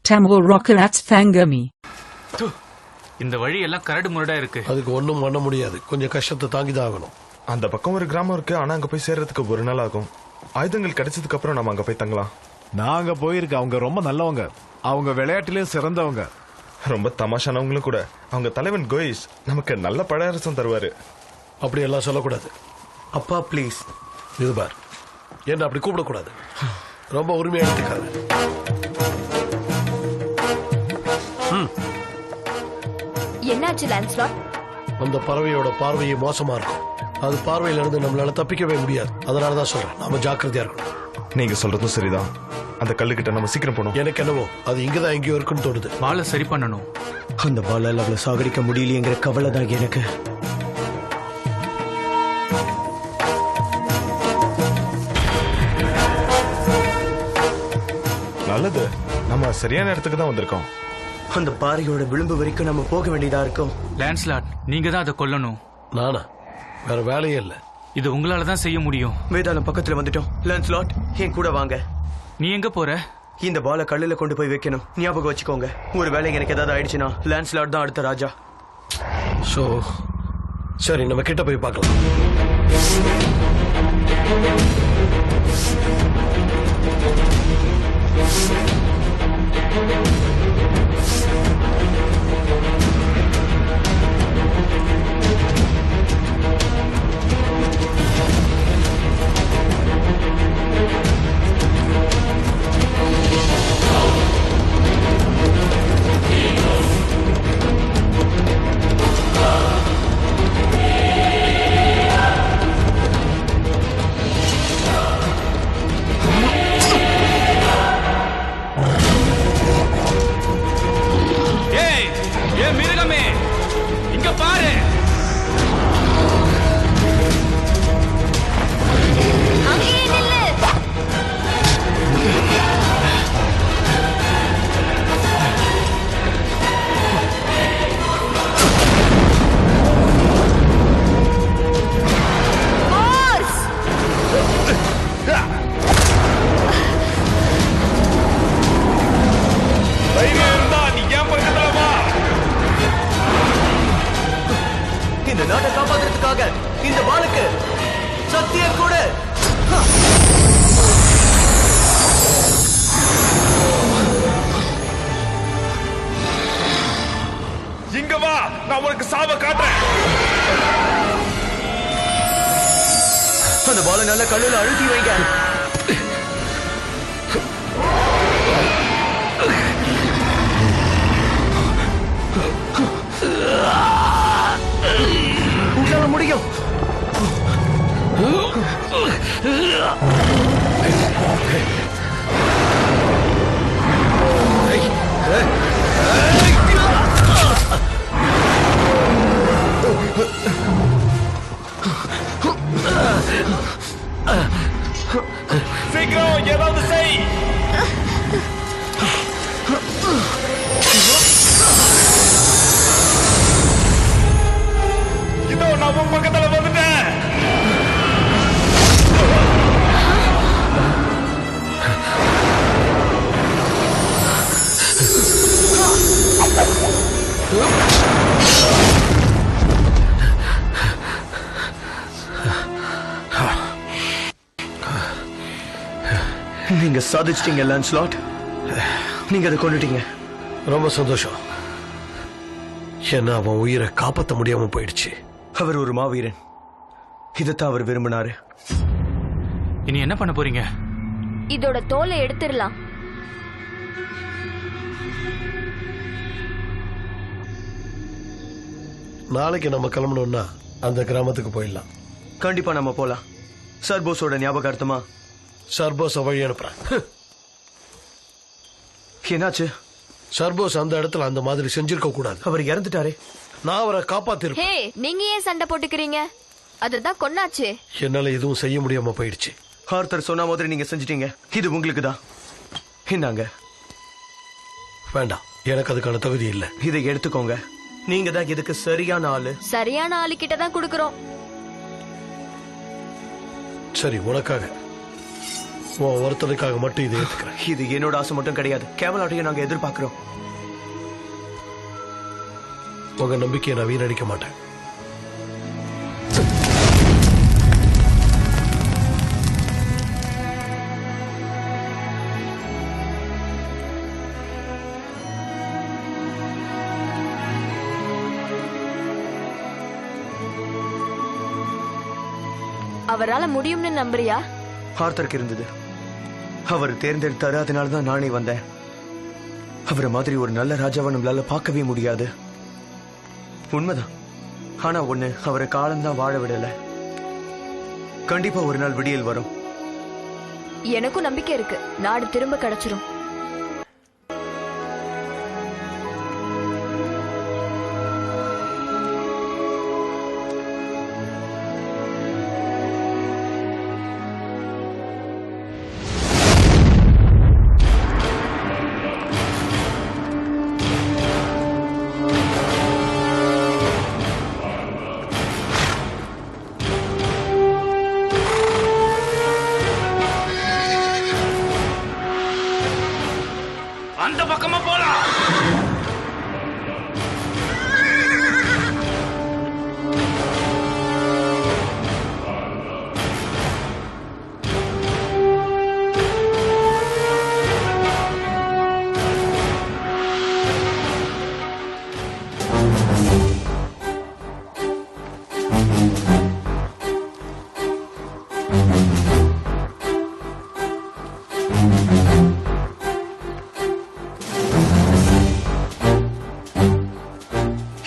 Tamil Rockets Fangami. இந்த வழி எல்லாம் கரடு முரடா இருக்கு. அதுக்கு ஒண்ணும் பண்ண முடியாது. கொஞ்சம் கஷ்டத்தை தாங்கிதான் ஆகணும். அந்த பக்கம் ஒரு கிராமம் இருக்கு. ஆனா அங்க போய் சேர்றதுக்கு ஒரு நாள் ஆகும். ஆயுதங்கள் கிடைச்சதுக்கு அப்புறம் நம்ம அங்க போய் தங்கலாம். நாங்க போயிருக்க. அவங்க ரொம்ப நல்லவங்க. அவங்க விளையாட்டிலே சிறந்தவங்க. ரொம்ப தமாஷானவங்களும் கூட. அவங்க தலைவன் கோயிஸ் நமக்கு நல்ல பழரசம் தருவாரு. அப்படி எல்லாம் சொல்லக்கூடாது. அப்பா ப்ளீஸ். இது பார், என்ன அப்படி கூப்பிடக்கூடாது. ரொம்ப உரிமையா எடுத்துக்காது. என்னாச்சு லான்ஸ்லாட்? அந்த பறவையோட பார்வையை மோசமா இருக்கும். அது பார்வையில இருந்து நம்மளால தப்பிக்கவே முடியாது. அதனாலதான் சொல்றேன், நாம ஜாக்கிரதையா இருக்கணும். நீங்க சொல்றதும் சரிதான். அந்த கல்லுகிட்ட நம்ம சீக்கிரம் போனோம். எனக்கு என்னவோ அது இங்கதான் எங்கேயோ இருக்குன்னு தோணுது. பாலை சரி பண்ணணும். அந்த பாலால் அவளை சாகடிக்க முடியலையேங்கிற கவலை தான் எனக்கு. நல்லது, நம்ம சரியான இடத்துக்கு தான் வந்திருக்கோம். அந்த பாறையோட விளிம்பு வரைக்கும் நம்ம போக வேண்டியதா இருக்கும். லான்ஸ்லாட், நீங்க தான் அதை கொல்லணும். நானா? வேற வேலையே இல்ல. இது உங்களால தான் செய்ய முடியும். வேதாளம் பக்கத்துல வந்துட்டோம். லான்ஸ்லாட், என் கூட வாங்க. நீ எங்க போற? இந்த பாலை கல்லுல கொண்டு போய் வைக்கணும். ஞாபகம் வச்சுக்கோங்க, ஒரு வேலை எனக்கு ஏதாவது ஆயிடுச்சுன்னா லான்ஸ்லாட் தான் அடுத்த ராஜா. சரி, நம்ம கிட்ட போய் பார்க்கலாம். அந்த பாலை நல்ல கண்ணுல அழுத்தி வைங்க. உங்களால முடியும். சீக்கிரம் ஏதாவது செய். இதோ நான் உன் பக்கத்துல வந்துட்டேன். நீங்க சாதிச்சிட்டீங்க லான்ஸ்லாட். நீங்க அதை கொண்டுட்டீங்க. ரொம்ப சந்தோஷம். என்ன அவன் உயிரை காப்பாற்ற முடியாம போயிடுச்சு. அவர் ஒரு மாவீரன். இதைத்தான் அவர் விரும்பினாரு. இனி என்ன பண்ண போறீங்க? இதோட தோலை எடுத்துடலாம். நாளைக்கு நம்ம கிளம்பணும்னா அந்த கிராமத்துக்கு போயிடலாம். கண்டிப்பா நம்ம போலாம். சர்போஸோட ஞாபகார்த்தமா சர்போஸ வழி அனுப்புறேன். என்னாச்சு? சர்போஸ் அந்த இடத்துல அந்த மாதிரி செஞ்சிருக்க கூடாது. அவர் இறந்துட்டாரே. நான் அவரை காப்பாத்திருப்பேன். ஹே, நீங்க ஏன் சண்டை போட்டுக்கிறீங்க? அதுதான் கொன்னாச்சு. என்னால எதுவும் செய்ய முடியாம போயிடுச்சு. ஆர்த்தர் சொன்ன மாதிரி நீங்க செஞ்சிட்டீங்க. இது உங்களுக்கு தான். என்னங்க? வேண்டாம், எனக்கு அதுக்கான தகுதி இல்லை. இதை எடுத்துக்கோங்க. நீங்க தான் இதுக்கு சரியான ஆளு. சரியான ஆளு கிட்ட தான் குடுக்கறோம். சரி, உனக்காக, உன் ஒருத்தனுக்காக மட்டும் இதை ஏத்துக்கிறேன். இது என்னோட ஆசை மட்டும் கிடையாது. கேமலாட்டையும் நாங்க எதிர்பார்க்கிறோம். உங்க நம்பிக்கையை நான் வீணடிக்க மாட்டேன். அவரால முடியும்னு நம்புறியா? ஆர்த்தருக்கு இருந்தது. அவர் தேர்ந்தெடுத்தாரு. அதனாலதான் நானே வந்தேன். அவரை மாதிரி ஒரு நல்ல ராஜாவை நம்மளால பார்க்கவே முடியாது. உண்மைதான். ஆனா ஒண்ணு, அவரை காலம்தான் வாழ விடல. கண்டிப்பா ஒரு நாள் விடியல் வரும். எனக்கும் நம்பிக்கை இருக்கு. நாடு திரும்ப கிடைச்சிரும். அந்த பக்கமா போலாம்.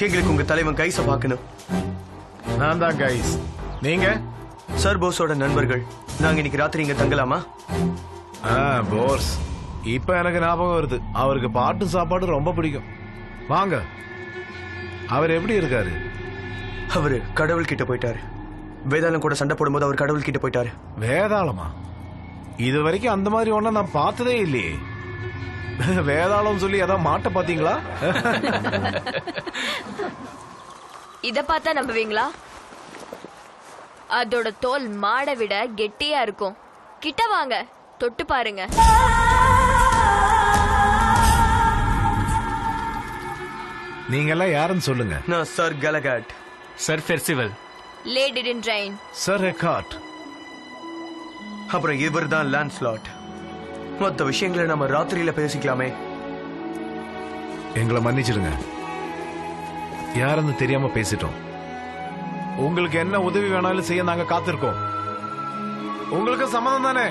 எங்களுக்கு உங்க தலைவன் கைஸ பார்க்கணும். நான் தான் கைஸ். நீங்க? சர்போஸோட நண்பர்கள். நாங்க இன்னைக்கு ராத்திரி இங்க தங்கலாமா? போர்ஸ். இப்ப எனக்கு ஞாபகம் வருது. அவருக்கு பாட்டு சாப்பாடு ரொம்ப பிடிக்கும். வாங்க. அவர் எப்படி இருக்காரு? அவரு கடவுள் கிட்ட போயிட்டாரு. வேதாளம் கூட சண்டை போடும்போது அவர் கடவுள் கிட்ட போயிட்டாரு. வேதாளமா? இது வரைக்கும் அந்த மாதிரி ஒண்ணு நான் பார்த்ததே இல்லையே. வேதாளம் சொல்லி ஏதாவது மாட்ட பாத்தீங்களா? இத பார்த்தா நம்புவீங்களா? அதோட தோல் மாடை விட கெட்டியா இருக்கும். கிட்ட வாங்க, தொட்டு பாருங்க. நீங்க எல்லாம் யாருன்னு சொல்லுங்க. நான் sir Galahad. Sir Percival. Lady Dindrane. Sir ஹெக்கார்ட். அப்புறம் இவர் தான் லான்ஸ்லாட். மொத்த விஷயங்களை நம்ம ராத்திரியில பேசிக்கலாமே. எங்களை மன்னிச்சிடுங்க. யாருன்னு தெரியாம பேசிட்டோம். உங்களுக்கு என்ன உதவி வேணாலும் செய்ய நாங்க காத்திருக்கோம். உங்களுக்கு சம்மதம் தானே?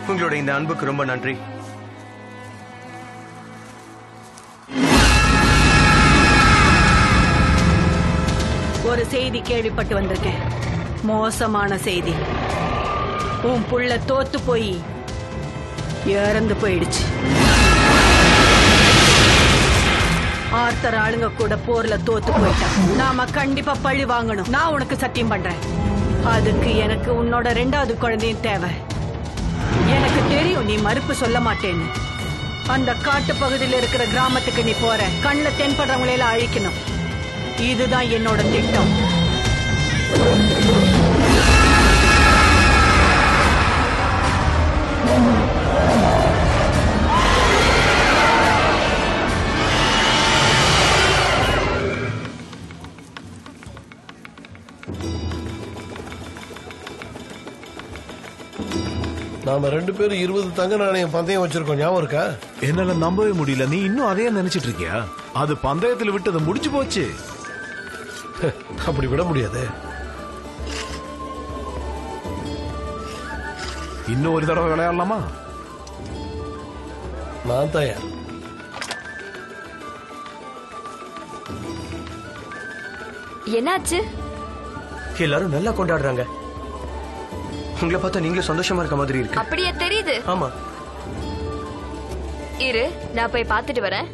உங்களோட இந்த அன்புக்கு ரொம்ப நன்றி. ஒரு செய்தி கேள்விப்பட்டு வந்திருக்கேன். மோசமான செய்தி. உன் புள்ள தோத்து போய் இறந்து போயிடுச்சு. ஆர்த்தர் ஆளுங்க கூட போர்ல தோத்து போயிட்டான். நாம கண்டிப்பா பழி வாங்கணும். நான் உனக்கு சத்தியம் பண்றேன். அதுக்கு எனக்கு உன்னோட 2வது குழந்தையும் தேவை. எனக்கு தெரியும் நீ மறுப்பு சொல்ல மாட்டேன்னு. அந்த காட்டு பகுதியில் இருக்கிற கிராமத்துக்கு நீ போற. கண்ணில் தென்படுறவங்களையெல்லாம் அழிக்கணும். இதுதான் என்னோட திட்டம். நாம 2 பேரும் 20 தங்க நாணயம் பந்தயம் வச்சிருக்கோம், ஞாபகம் இருக்கா? என்னால நம்பவே முடியல. நீ இன்னும் அதையே நினைச்சிட்டு இருக்கியா? அது பந்தயத்தில் விட்டது முடிஞ்சு போச்சு. அப்படி விட முடியாது. இன்னும் ஒரு தடவை விளையாடலாமா? நான் தயார். என்னாச்சு? எல்லாரும் நல்லா கொண்டாடுறாங்க. உங்களை பார்த்தா நீங்களும் சந்தோஷமா இருக்க மாதிரி இருக்கு. அப்படியே தெரியுது. ஆமா. இரு, நான் போய் பார்த்துட்டு வரேன்.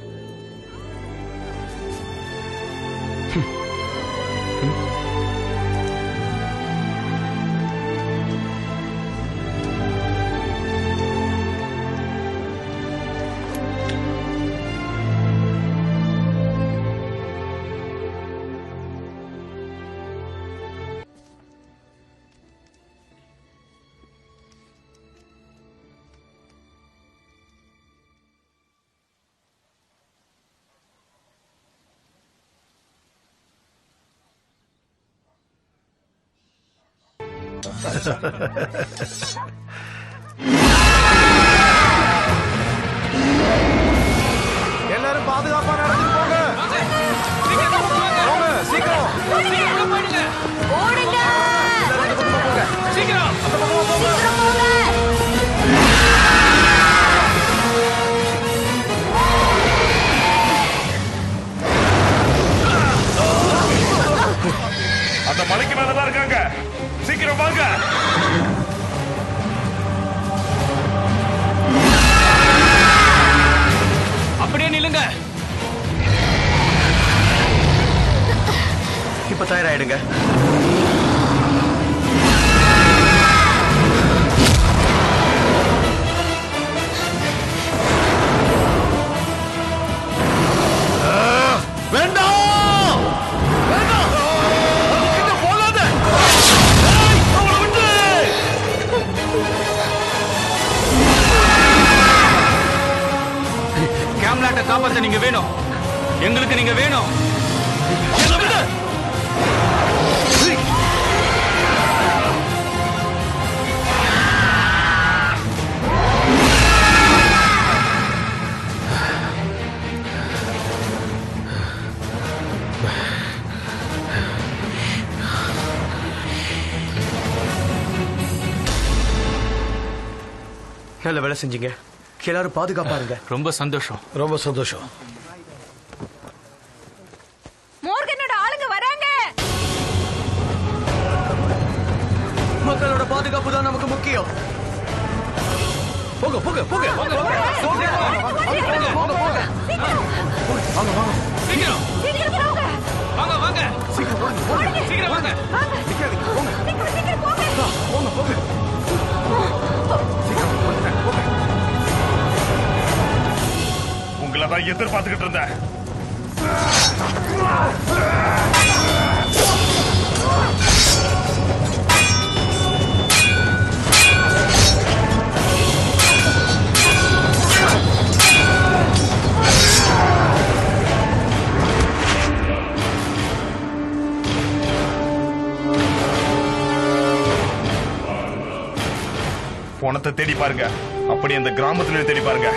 எல்லாரும் பாதுகாப்பா நடந்து போங்க. போங்க, சீக்கிரம். ஓடுங்க. சீக்கிரம். அந்த மலைக்கு மேலதான் இருக்காங்க. சீக்கிரம் வாங்க. அப்படியே நில்லுங்க. இப்ப தயாராயிடுங்க. காப்பாத்த நீங்க வேணும். எங்களுக்கு நீங்க வேணும். நல்ல வேலை செஞ்சீங்க. எல்லாரும் பாதுகாப்பா இருங்க. ரொம்ப சந்தோஷம். ரொம்ப சந்தோஷம். மோர்கனோட ஆளுங்க வராங்க. மக்களோட பாதுகாப்பு தான் நமக்கு முக்கியம். போங்க போங்க போங்க போங்க போங்க சீக்கிரம் வாங்க வாங்க சீக்கிரம் வாங்க. உங்களை தான் எதிர்பார்த்துக்கிட்டு இருந்தேன். பணத்தை தேடி பாருங்க. அப்படி அந்த கிராமத்துல தேடி பாருங்க.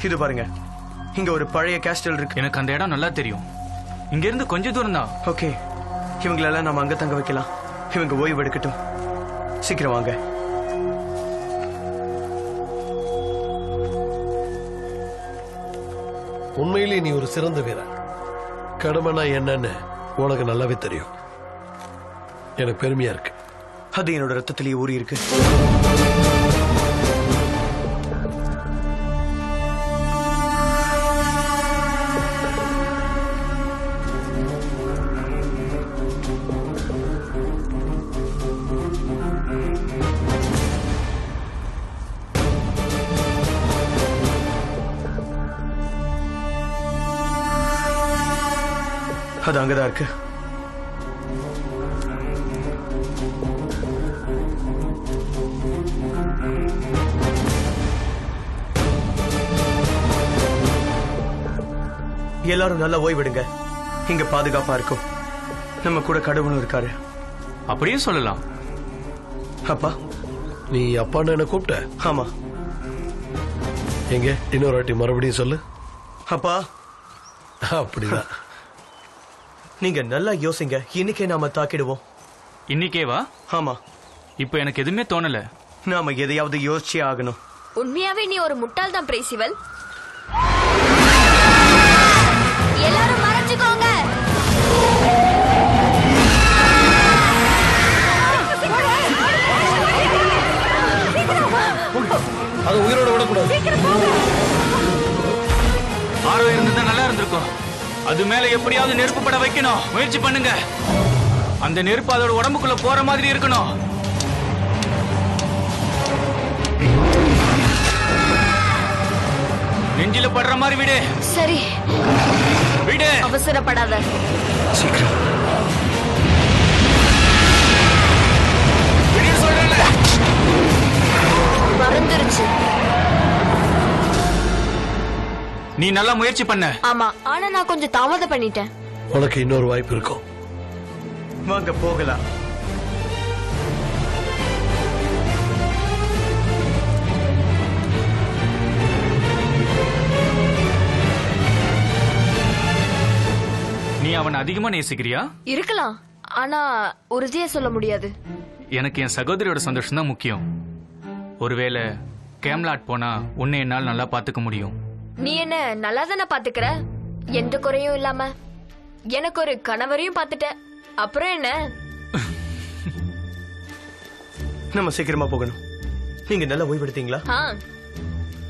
இது பாருங்க, இங்க ஒரு பழைய கேஸ்டல் இருக்கு. எனக்கு அந்த இடம் நல்லா தெரியும். இங்க இருந்து கொஞ்ச தூரம் தான். ஓகே, இவங்களெல்லாம் நம்ம அங்க தங்க வைக்கலாம். இவங்க ஓய்வு எடுக்கட்டும். சீக்கிரம் வாங்க. உண்மையிலே நீ ஒரு சிறந்த வீரன். கடமைனா என்னன்னு உனக்கு நல்லாவே தெரியும். எனக்கு பெருமையா இருக்கு. அது என்னோட ரத்தத்திலேயே ஊறி இருக்கு. அது அங்கதான் இருக்கு. எல்லாரும் நல்லா ஓய்விடுங்க. இங்க பாதுகாப்பா இருக்கும். நம்ம கூட கடவுளும் இருக்காரு. அப்படியே சொல்லலாம். அப்பா, நீ அப்பான்னு என்ன கூப்பிட்ட? ஆமா. எங்க இன்னொரு வாட்டி மறுபடியும் சொல்லு. அப்பா. அப்படிதான். நீங்க நல்லா யோசிங்க. இன்னைக்கே நாம தாக்கிடுவோம். இன்னைக்கேவா? ஆமா. இப்ப எனக்கு எதுவுமே தோணல. நாம எதையாவது யோசிச்சே ஆகணும். உண்மையாவே நீ ஒரு முட்டாள் தான் பிரின்சிபல். எல்லாரும் மறைச்சுக்கோங்க. அது உயிரோட விடக்கூடாது. ஆரோ இருந்ததா நல்லா இருந்திருக்கும். அது மேல எப்படியாவது நெருப்பு பட வைக்கணும். முயற்சி பண்ணுங்க. அந்த நெருப்பு அதோட உடம்புக்குள்ள போற மாதிரி இருக்கணும். நெஞ்சில படுற மாதிரி விடு. சரி விடு. அவசரப்படாத. சீக்கிரம் விடு சொல்றேன்ல. மறந்துருச்சு. நீ நல்லா முயற்சி பண்ண. ஆமா, ஆனா நான் கொஞ்சம் தாமதம் பண்ணிட்டேன். உனக்கு இன்னொரு வாய்ப்பு இருக்கும். வாங்க போகலாம். நீ அவனை அதிகமா நேசிக்கிறியா? இருக்கலாம், ஆனா உறுதியா சொல்ல முடியாது. எனக்கு என் சகோதரியோட சந்தோஷம் தான் முக்கியம். ஒருவேளை கேம்லாட் போனா உன்னை என்னால் நல்லா பாத்துக்க முடியும். நீ என்ன நல்லா தானே பாத்துக்கிற? எந்த குறையும் இல்லாம. எனக்கு ஒரு கணவரையும் பாத்துட்ட. அப்புறம் என்ன? நம்ம சீக்கிரமா போகணும். நீங்க நல்லா ஓய்வெடுத்தீங்களா?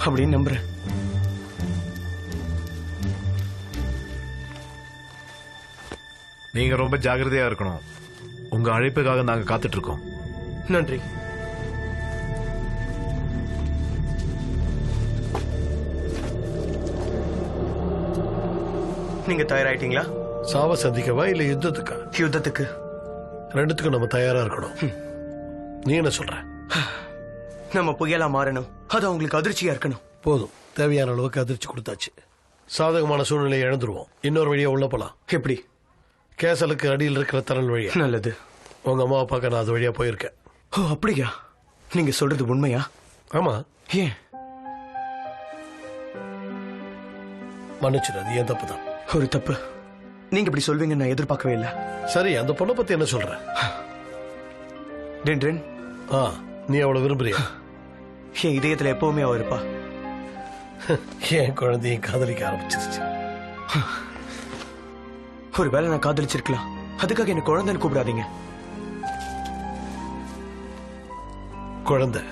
அப்படின்னு நம்புறேன். நீங்க ரொம்ப ஜாகிரதையா இருக்கணும். உங்க அழைப்புக்காக நாங்க காத்துட்டு இருக்கோம். நன்றி. நீங்க தயாராயிட்டீங்களா? சாவ சந்திக்கவா இல்ல யுத்தத்துக்கா? யுத்தத்துக்கு. ரெண்டுத்துக்கும் நம்ம தயாரா இருக்கணும். நீ என்ன சொல்ற? நம்ம புயலா மாறணும். அது அவங்களுக்கு அதிர்ச்சியா இருக்கணும். போதும், தேவையான அளவுக்கு அதிர்ச்சி கொடுத்தாச்சு. சாதகமான சூழ்நிலையை இழந்துருவோம். இன்னொரு வழியா உள்ள போலாம். எப்படி? கேசலுக்கு அடியில் இருக்கிற தரல் வழியா. நல்லது. உங்க அம்மாவை பார்க்க நான் அது வழியா போயிருக்கேன். ஓ அப்படியா? நீங்க சொல்றது உண்மையா? ஆமா. ஏன்? மன்னிச்சிடு, அது ஏன் தப்பு தான். ஒரு தப்பு. நீங்க இப்படி சொல்வீங்க நான் எதிர்பார்க்கவே இல்லை. சரி, அந்த பொண்ணை பத்தி என்ன சொல்ற? நீ அவளை விரும்புறியா? என் இதயத்துல எப்பவுமே அவ இருப்பா. என் குழந்தையும் காதலிக்க ஆரம்பிச்சிருச்சு. ஒருவேளை நான் காதலிச்சிருக்கலாம். அதுக்காக என்ன குழந்தைன்னு கூப்பிடாதீங்க. குழந்தை.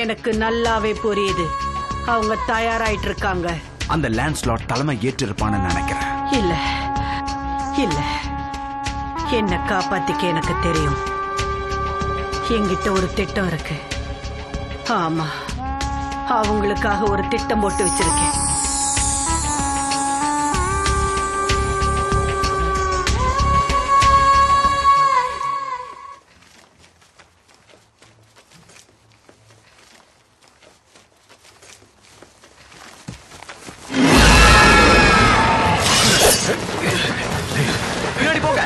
எனக்கு நல்லாவே புரியுது. அவங்க தயாராயிட்டு இருக்காங்க. அந்த லான்ஸ்லாட் தலைமை ஏற்றிருப்பான்னு நினைக்கிறேன். இல்ல இல்ல, என்ன காப்பாத்திக்க எனக்கு தெரியும். என்கிட்ட ஒரு திட்டம் இருக்கு. ஆமா, அவங்களுக்காக ஒரு திட்டம் போட்டு வச்சிருக்கேன். பின்னாடி போங்க.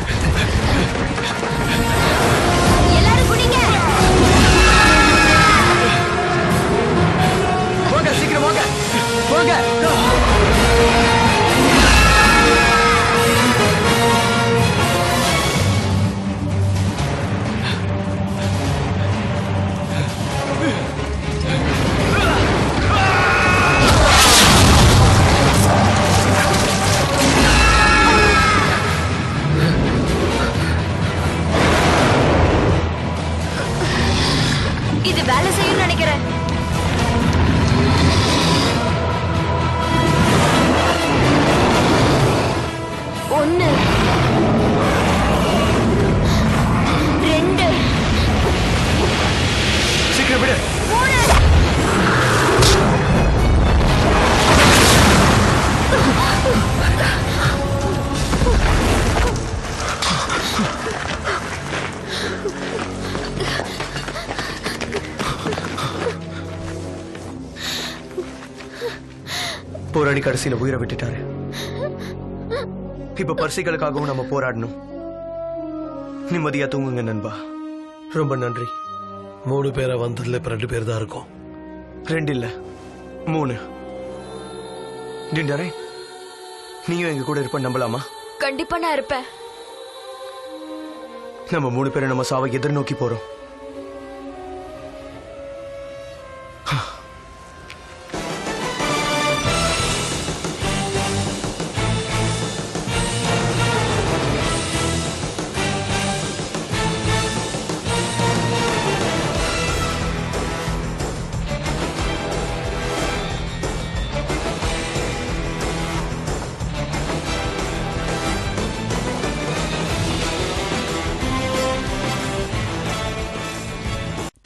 இது வேலை செய்யும் நினைக்கிறேன். ஒன்னு, 2, சீக்கிரம் விடு. 3. போராடி கடைசியில உயிரை விட்டுட்டாரு. இப்ப பரிசுகளுக்காகவும் நம்ம போராடணும். நிம்மதியா தூங்குங்க நண்பா. ரொம்ப நன்றி. 3 பேரை வந்ததுல இப்ப 2 பேர் தான் இருக்கும். 2 இல்ல 3. டிண்டரே, நீயும் எங்க கூட இருப்ப நம்பலாமா? கண்டிப்பா நான் இருப்பேன். நம்ம 3 பேரும் நம்ம சாவை எதிர்நோக்கி போறோம்.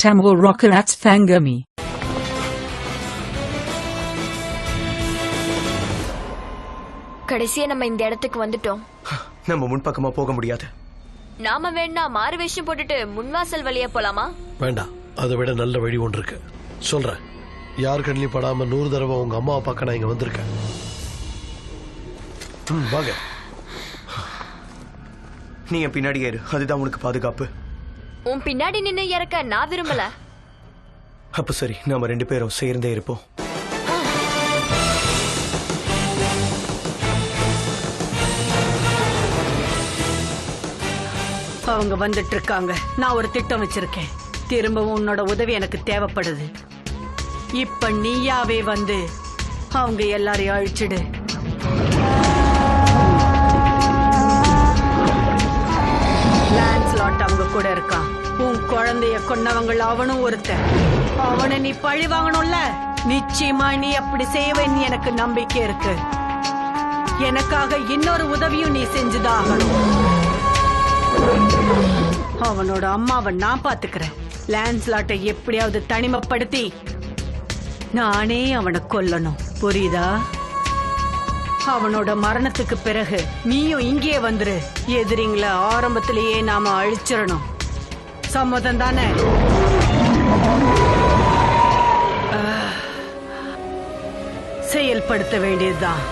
Tamil Rockets Fangami. கடைசியா நம்ம இந்த இடத்துக்கு வந்துட்டோம். நம்ம முன்பக்கமா போக முடியாது. நாம வேணா மாறு வேஷம் போட்டுட்டு முன்வாசல் வழியா போலாமா? வேண்டாம், அதை விட நல்ல வழி ஒன்று இருக்கு. சொல்றேன். யார் கண்ணிலையும் படாம 100 தடவை உங்க அம்மாவை பார்க்க நான் இங்க வந்திருக்கேன். வாங்க. நீ என் பின்னாடியே இரு, அதுதான் உனக்கு பாதுகாப்பு. உன் பின்னாடி நின்னு இறக்க நான் விரும்பல. அப்ப சரி, நாம 2 பேரும் சேர்ந்தே இருப்போம். அவங்க வந்துட்டு இருக்காங்க. நான் ஒரு திட்டம் வச்சிருக்கேன். திரும்பவும் உன்னோட உதவி எனக்கு தேவைப்படுது. இப்ப நீயாவே வந்து அவங்க எல்லாரையும் அழிச்சிடு. லான்ஸ்லாட் அவங்க கூட இருக்கான். உன் குழந்தைய கொன்னவங்கள் அவனும் ஒருத்தன். அவனை நீ பழி வாங்கணும்ல. நிச்சயமா நீ அப்படி செய்வேன்னு எனக்கு நம்பிக்கை இருக்கு. எனக்காக இன்னொரு உதவியும் நீ செஞ்சுதான் ஆகணும். அவனோட அம்மாவை நான் பாத்துக்கிறேன். லான்ஸ்லாட்டை எப்படியாவது தனிமைப்படுத்தி நானே அவனை கொல்லணும். புரியுதா? அவனோட மரணத்துக்கு பிறகு நீயும் இங்கே வந்துரு. எதிரிங்கள ஆரம்பத்திலேயே நாம அழிச்சிடணும். சம்மதம் தானே? செயல்படுத்த வேண்டியதுதான்.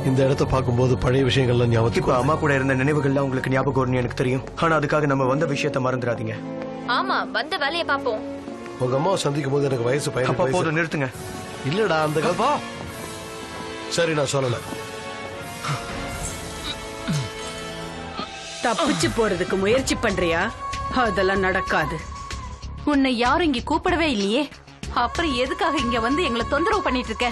இந்த இடத்தை பார்க்கும்போது பழைய விஷயங்கள்லாம் ஞாபகம். இப்ப அம்மா கூட இருந்த நினைவுகள்லாம் உங்களுக்கு ஞாபகம் வரும்னு எனக்கு தெரியும். ஆனா அதுக்காக நம்ம வந்த விஷயத்தை மறந்துடாதீங்க. ஆமா, வந்த வேலையை பாப்போம். உங்க அம்மாவை சந்திக்கும் போது எனக்கு வயசு அப்பா போதும், நிறுத்துங்க. இல்லடா அந்த கல்பா. சரி, நான் சொல்லல. தப்பிச்சு போறதுக்கு முயற்சி பண்றியா? அதெல்லாம் நடக்காது. உன்னை யாரும் இங்க கூப்பிடவே இல்லையே, அப்புறம் எதுக்காக இங்க வந்து எங்களை தொந்தரவு பண்ணிட்டு இருக்க?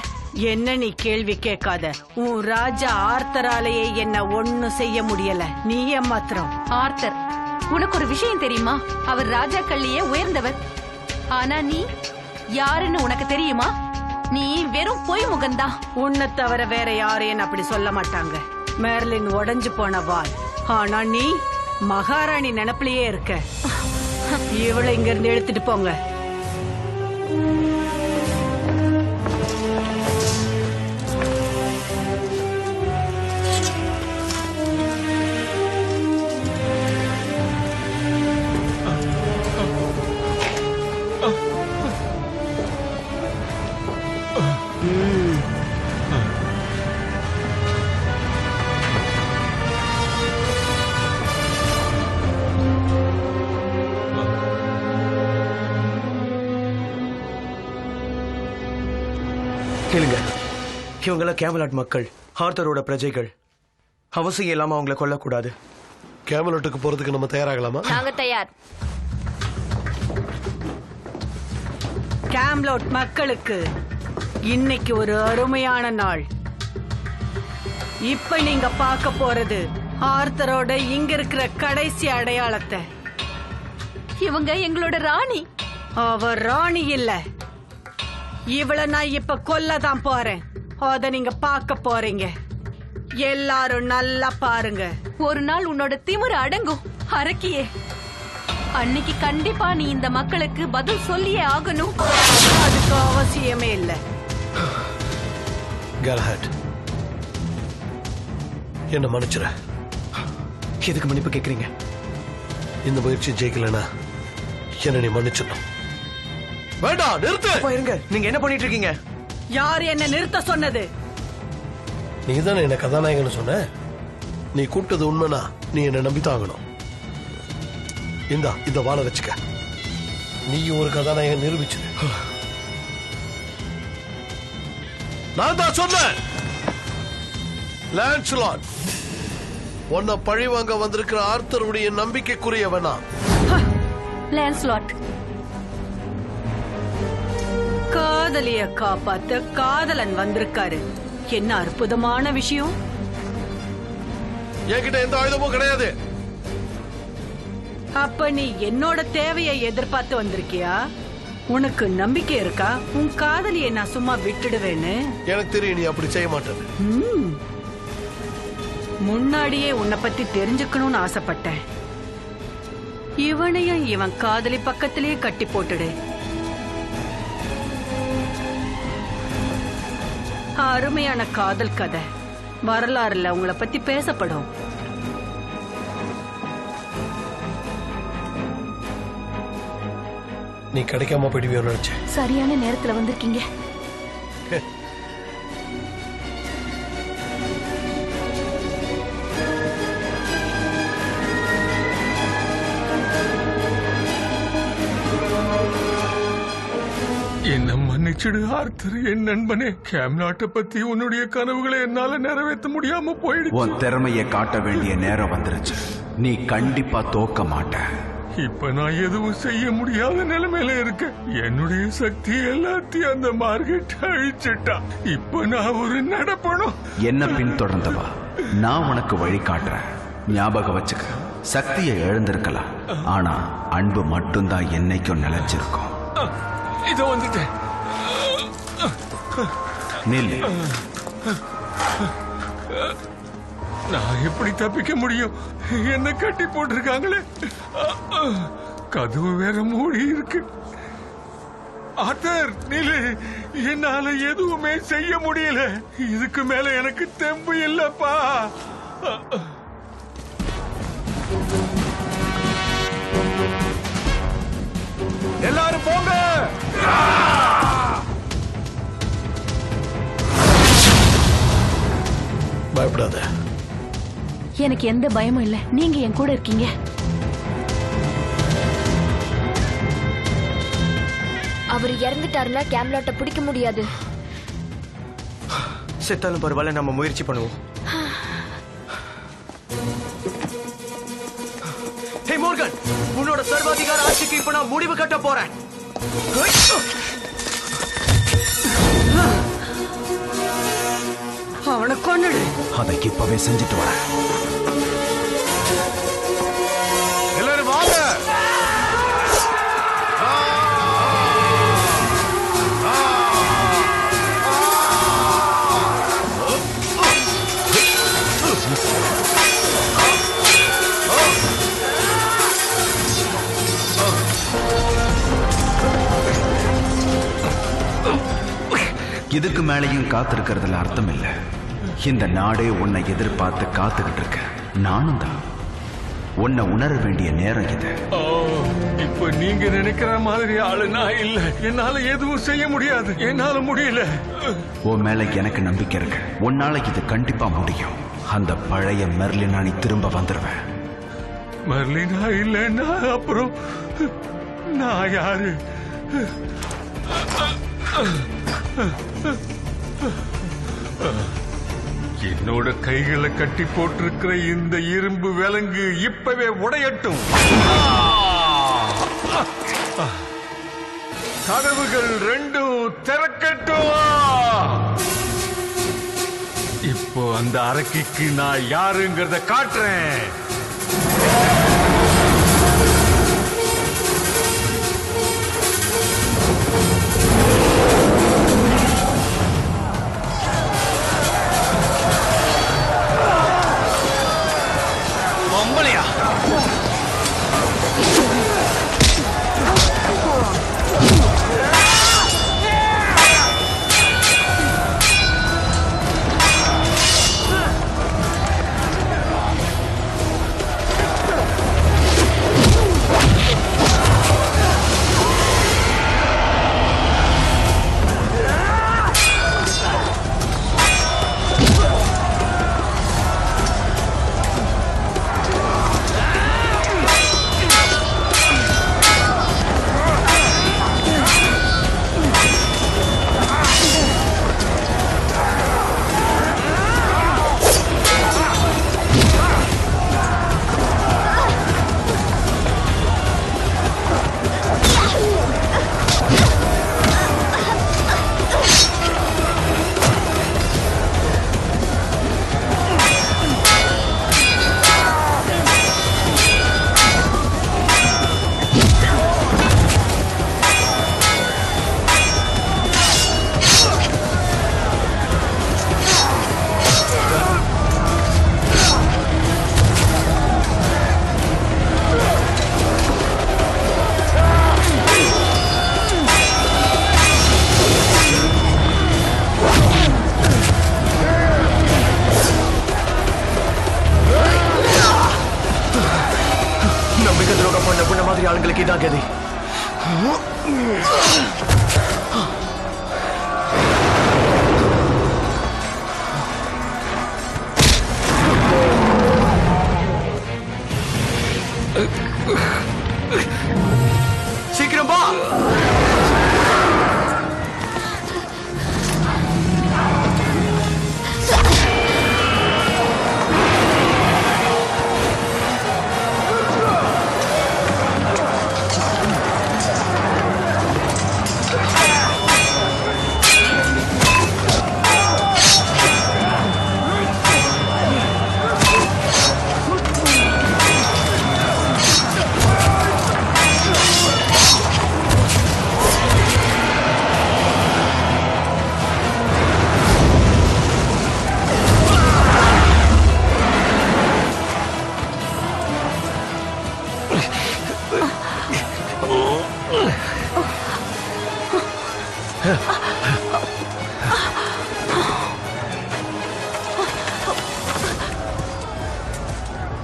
என்ன நீ கேள்வி கேட்காத. உன் ராஜா ஆர்த்தராலேயே என்ன ஒண்ணும் செய்ய முடியல. நீ ஏமாத்திரம். ஆர்த்தர், உனக்கு ஒரு விஷயம் தெரியுமா? அவர் ராஜாக்கள்லயே உயர்ந்தவர். ஆனா நீ யாருன்னு உனக்கு தெரியுமா? நீ வெறும் பொய் முகம்தான். உன்னை தவிர வேற யாரையும் அப்படி சொல்ல மாட்டாங்க. மேர்லின் உடைஞ்சு போன வாள். ஆனா நீ மகாராணி நினைப்பிலேயே இருக்க. இவளை இங்க இருந்து எடுத்துட்டு போங்க. கேளுங்க, இவங்கள கேமலாட் மக்கள், ஆர்த்தரோட பிரஜைகள். அவசியம் இல்லாம அவங்கள கொல்லக்கூடாது. கேமலாட்டுக்கு போறதுக்கு நம்ம தயாராகலாமா? நாங்க தயார். கேம்லோட் மக்களுக்கு இன்னைக்கு ஒரு அருமையான நாள். இப்ப நீங்க பார்க்க போறது ஆர்த்தரோட இங்க இருக்கிற கடைசி அடையாளத்தை. இவங்க எங்களோட ராணி. அவ ராணி இல்ல, இவள நான் இப்ப கொல்லதான் போறேன். அத நீங்க பார்க்க போறீங்க. எல்லாரும் நல்லா பாருங்க. ஒரு நாள் உன்னோட திமிரு அடங்கும் அரக்கியே. அன்னைக்கு கண்டிப்பா நீ இந்த மக்களுக்கு பதில் சொல்லியே ஆகணும். அதுக்கு அவசியமே இல்ல. கேலஹட், என்ன மன்னிச்சிர. எதுக்கு மன்னிப்பு கேக்குறீங்க? இந்த முயற்சி ஜெயிக்கலனா என்ன நீ மன்னிச்சிடணும். வேண்டாம், நிறுத்து. இருங்க, நீங்க என்ன பண்ணிட்டு இருக்கீங்க? யார் என்ன நிறுத்த சொன்னது? நீ தானே என்ன கதாநாயகன் சொன்ன. நீ கூப்பிட்டது உண்மைனா நீ என்ன நம்பித்தாகணும். இந்த வாழை வச்சுக்க. நீயும் ஒரு கதாநாயகன் நிரூபிச்சிரு. நான் தான் சொன்னேன். லான்ஸ்லாட், உன்னை பழிவாங்க வந்திருக்கிற ஆர்த்தருடைய நம்பிக்கைக்குரியவனா? லான்ஸ்லாட், காதலிய காப்பாத்த காதலன் வந்திருக்காரு. என்ன அற்புதமான விஷயம். என்கிட்ட எந்த ஆயுதமும் கிடையாது. அப்ப நீ என்னோட தேவையை எதிர்பார்த்து வந்திருக்கியா? உனக்கு நம்பிக்கை இருக்கா உன் காதலியை நான் சும்மா விட்டுடுவேன்னு? எனக்கு தெரியும் நீ அப்படி செய்ய மாட்டேன்னு. முன்னாடியே உன்னை பத்தி தெரிஞ்சுக்கணும்னு ஆசைப்பட்டேன். இவனையும் இவன் காதலி பக்கத்திலேயே கட்டி போட்டுடு. அருமையான காதல் கதை வரலாறுல உங்களை பத்தி பேசப்படும். நீ கிடைக்காம போயிடுவியோ நினைச்சேன். சரியான நேரத்துல வந்திருக்கீங்க. என்ன மன்னிச்சிடு ஆர்த்தர், என் நண்பனே. கேம்லாட்டை பத்தி உன்னுடைய கனவுகளை என்னால நிறைவேற்ற முடியாம போயிடுச்சு. உன் திறமையை காட்ட வேண்டிய நேரம் வந்துருச்சு. நீ கண்டிப்பா தோக்க மாட்ட. இப்ப நான் எதுவும் செய்ய முடியாத நிலைமையில இருக்க. என்னுடைய சக்தி எல்லாத்தையும் அந்த மார்க்கெட் அழிச்சிட்டா. இப்ப நான் ஒரு நடப்பணும். என்ன பின்தொடர்ந்தவா, நான் உனக்கு வழி காட்டுறேன். ஞாபகம் வச்சுக்க, சக்தியை இழந்திருக்கலாம், ஆனா அன்பு மட்டும்தான் என்னைக்கும் நிலைச்சிருக்கும். இதோ வந்துட்டேன். நில்லு. நான் எப்படி தப்பிக்க முடியும்? என்ன கட்டி போட்டிருக்காங்களே. கதவு வேற மூடி இருக்கு. ஆர்த்தர், நில்லு. என்னால எதுவுமே செய்ய முடியல. இதுக்கு மேல எனக்கு தெம்பு இல்லப்பா. எல்லாரும் போங்க. பயப்படாத. எனக்கு எந்த பயமும் இல்ல. நீங்க என் கூட இருக்கீங்க. அவர் இறந்துட்டாருன்னா கேம்லாட்டை பிடிக்க முடியாது. செத்தாலும் பரவாயில்ல, நம்ம முயற்சி பண்ணுவோம். ஹே மோர்கன், உன்னோட சர்வாதிகார ஆட்சிக்கு இப்ப நான் முடிவு கட்ட போறேன். அவனை கொன்னுடு. அதை இப்பவே செஞ்சுட்டு வர. எல்லாரும் வாங்க. இதுக்கு மேலையும் காத்திருக்கிறதுல அர்த்தம் இல்ல. இந்த நாடே உன்னை எதிர்பார்த்து காத்துக்கிட்டு இருக்க. நானும் தான். உன்னை உணர வேண்டிய நேரம் இது. இப்ப நீங்க நினைக்கிற மாதிரி ஆளு நான் இல்ல. என்னால எதுவும் செய்ய முடியாது. என்னால முடியல. உன் மேல எனக்கு நம்பிக்கை இருக்கு. உன்னால இது கண்டிப்பா முடியும். அந்த பழைய மெர்லினா நீ திரும்ப வந்துருவேன். மெர்லினா இல்லைன்னா அப்புறம் நான் யாரு? என்னோட கைகளை கட்டி போட்டிருக்கிற இந்த இரும்பு விலங்கு இப்பவே உடையட்டும். கதவுகள் ரெண்டும் திறக்கட்டும். இப்போ அந்த அரக்கிக்கு நான் யாருங்கிறத காட்டுறேன். பொம்பளையா? ஆளுங்களுக்கு இதான் கதி. சீக்கிரம் பா.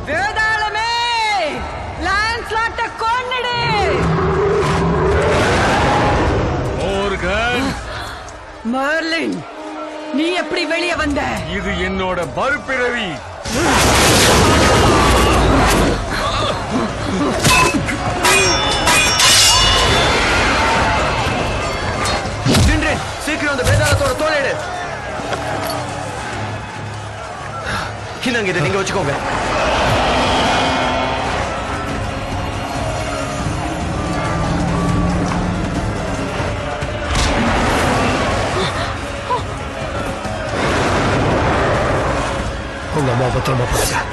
வேதாளமே, லான்ஸ்லாட்ட கொன்னுடு. மோர்கன், மர்லின், நீ எப்படி வெளியே வந்த? இது என்னோட மறுபிறவி. சீக்கிரம் அந்த வேதாளத்தோட தோலையிடு. இந்தாங்க, இதை நீங்க வச்சுக்கோங்க. உங்க அம்மா பத்திரமா போடுங்க.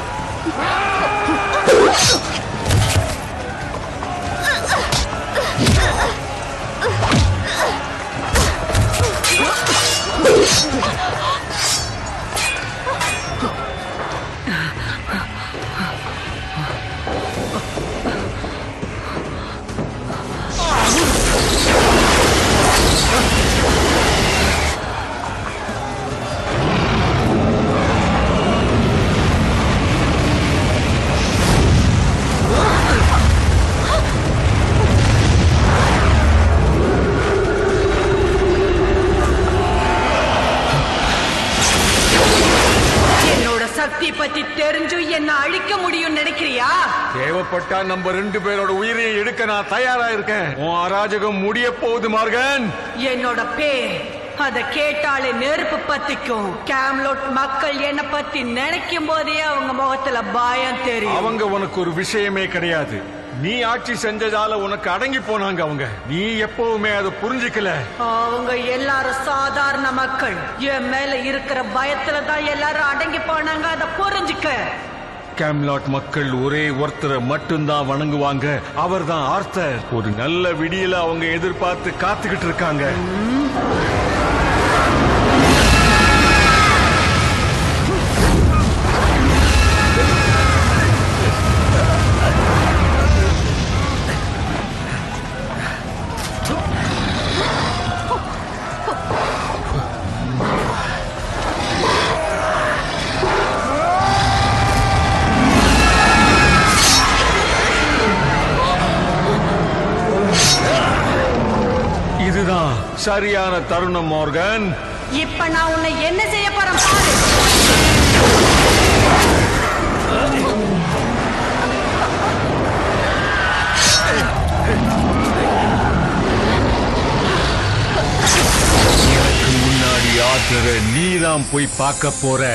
சக்தி பத்தி தெரிஞ்சும் என்ன அழிக்க முடியும் நினைக்கிறியா? தேவைப்பட்டா நம்ம 2 பேரோட உயிரை எடுக்க நான் தயாரா இருக்கேன். உன் அராஜகம் முடிய போகுது மார்கன். என்னோட பேர் அத கேட்டாலே நெருப்பு பத்திக்கும். கேம்லோட் மக்கள் என்ன பத்தி நினைக்கும் போதே அவங்க முகத்துல பயம் தெரியும். அவங்க உனக்கு ஒரு விஷயமே கிடையாது. நீ ஆட்சி செஞ்சதால உனக்கு அடங்கி போனாங்க அவங்க. நீ எப்பவுமே அதை புரிஞ்சுக்கல. அவங்க எல்லாரும் சாதாரண மக்கள். என் மேல இருக்கிற பயத்துல தான் எல்லாரும் அடங்கி போனாங்க. அதை புரிஞ்சுக்க. கேம்லாட் மக்கள் ஒரே ஒருத்தரை மட்டும்தான் வணங்குவாங்க. அவர் தான் ஆர்த்தர். ஒரு நல்ல விடியல அவங்க எதிர்பார்த்து காத்துக்கிட்டு இருக்காங்க. இதுதான் சரியான தருணம் மார்கன். இப்ப நான் உன்னை என்ன செய்ய போறேன் பாரு. எனக்கு முன்னாடி ஆர்த்தரை நீதான் போய் பார்க்க போற.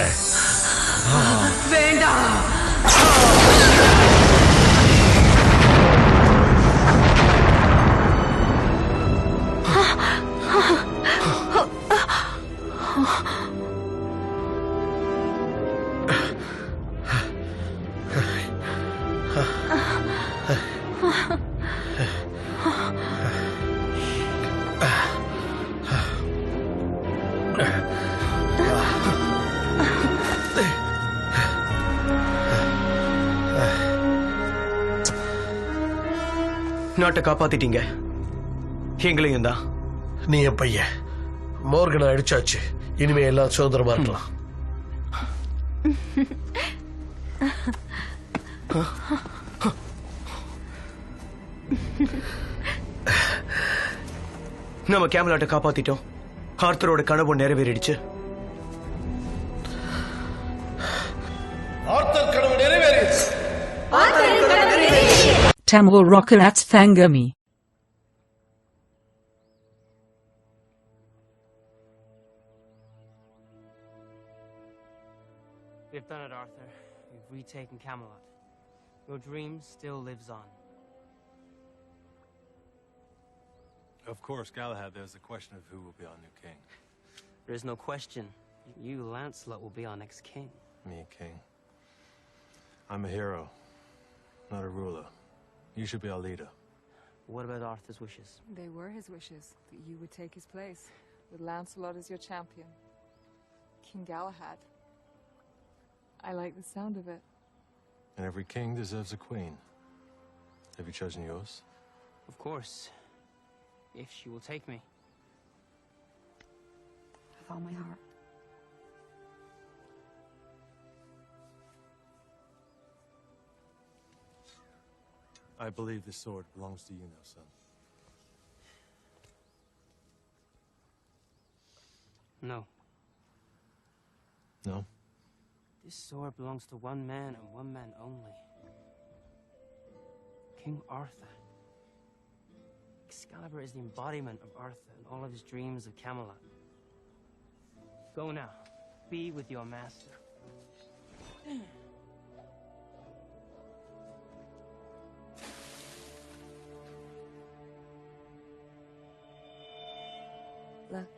வேண்டாம். நாட்டை காப்பாத்திட்டீங்க. எங்களையும் தான். நீ என் பையன். மோர்கனை அடிச்சாச்சு. இனிமே எல்லாம் சுதந்திரமா இருக்கலாம். நம்ம கேமலாட்டை காப்பாத்திட்டோம். ஆர்த்தரோட கனவு நிறைவேறிடுச்சு. ஆர்த்தர் கனவு நிறைவேறிடுச்சு. Tamil Rockets Fangami. We've done it, Arthur. We've retaken Camelot. Your dream still lives on. Of course, Galahad, there's the question of who will be our new king. There is no question. You, Lancelot, will be our next king. Me, king. I'm a hero, not a ruler. You should be our leader. What about Arthur's wishes? They were his wishes, that you would take his place, with Lancelot as your champion. King Galahad. I like the sound of it. And every king deserves a queen. Have you chosen yours? Of course. If she will take me. With all my heart. I believe this sword belongs to you now, son. No. No? This sword belongs to one man and one man only. King Arthur. Excalibur is the embodiment of Arthur and all of his dreams of Camelot. Go now. Be with your master. Look,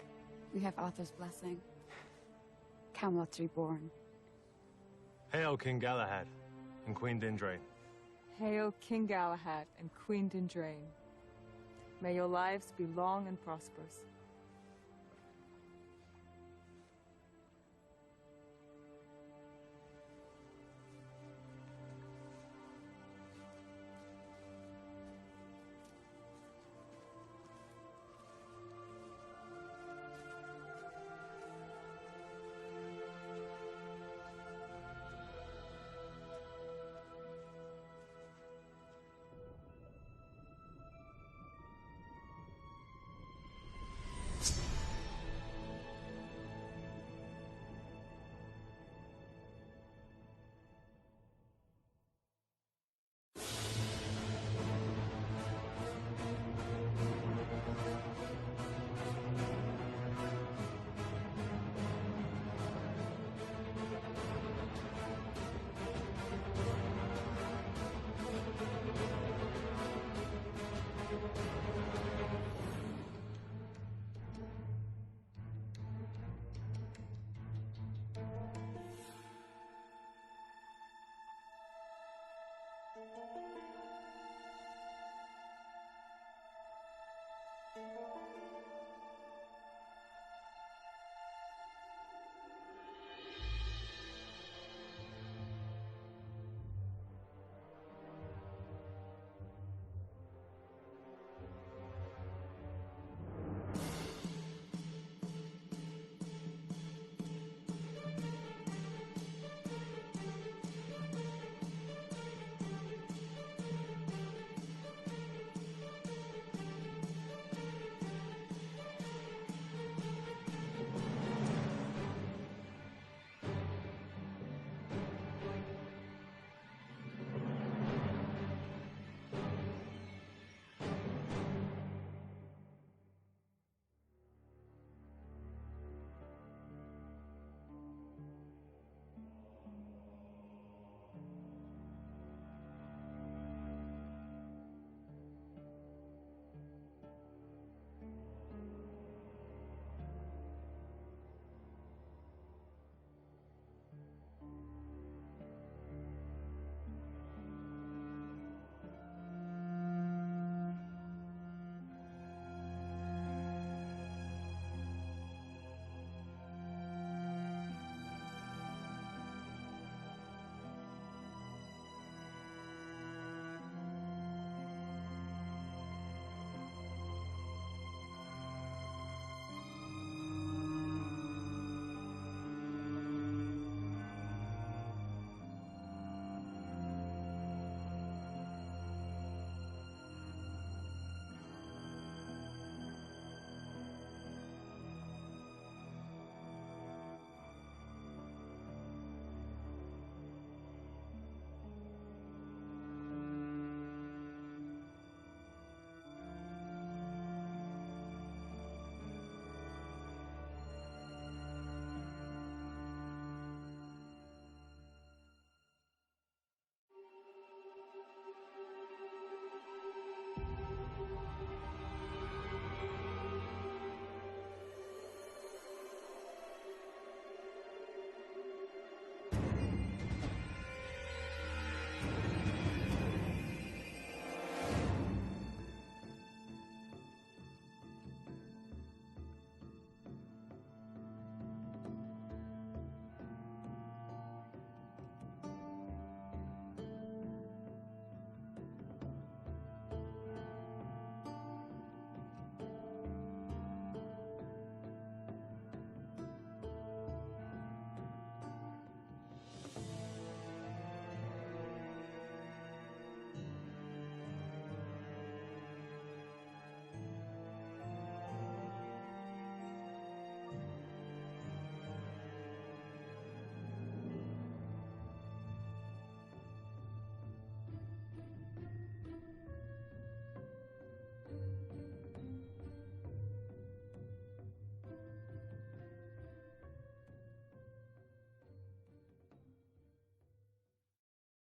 we have Arthur's blessing. Camelot's reborn. Hail, King Galahad and Queen Dindrain. Hail, King Galahad and Queen Dindrain. May your lives be long and prosperous.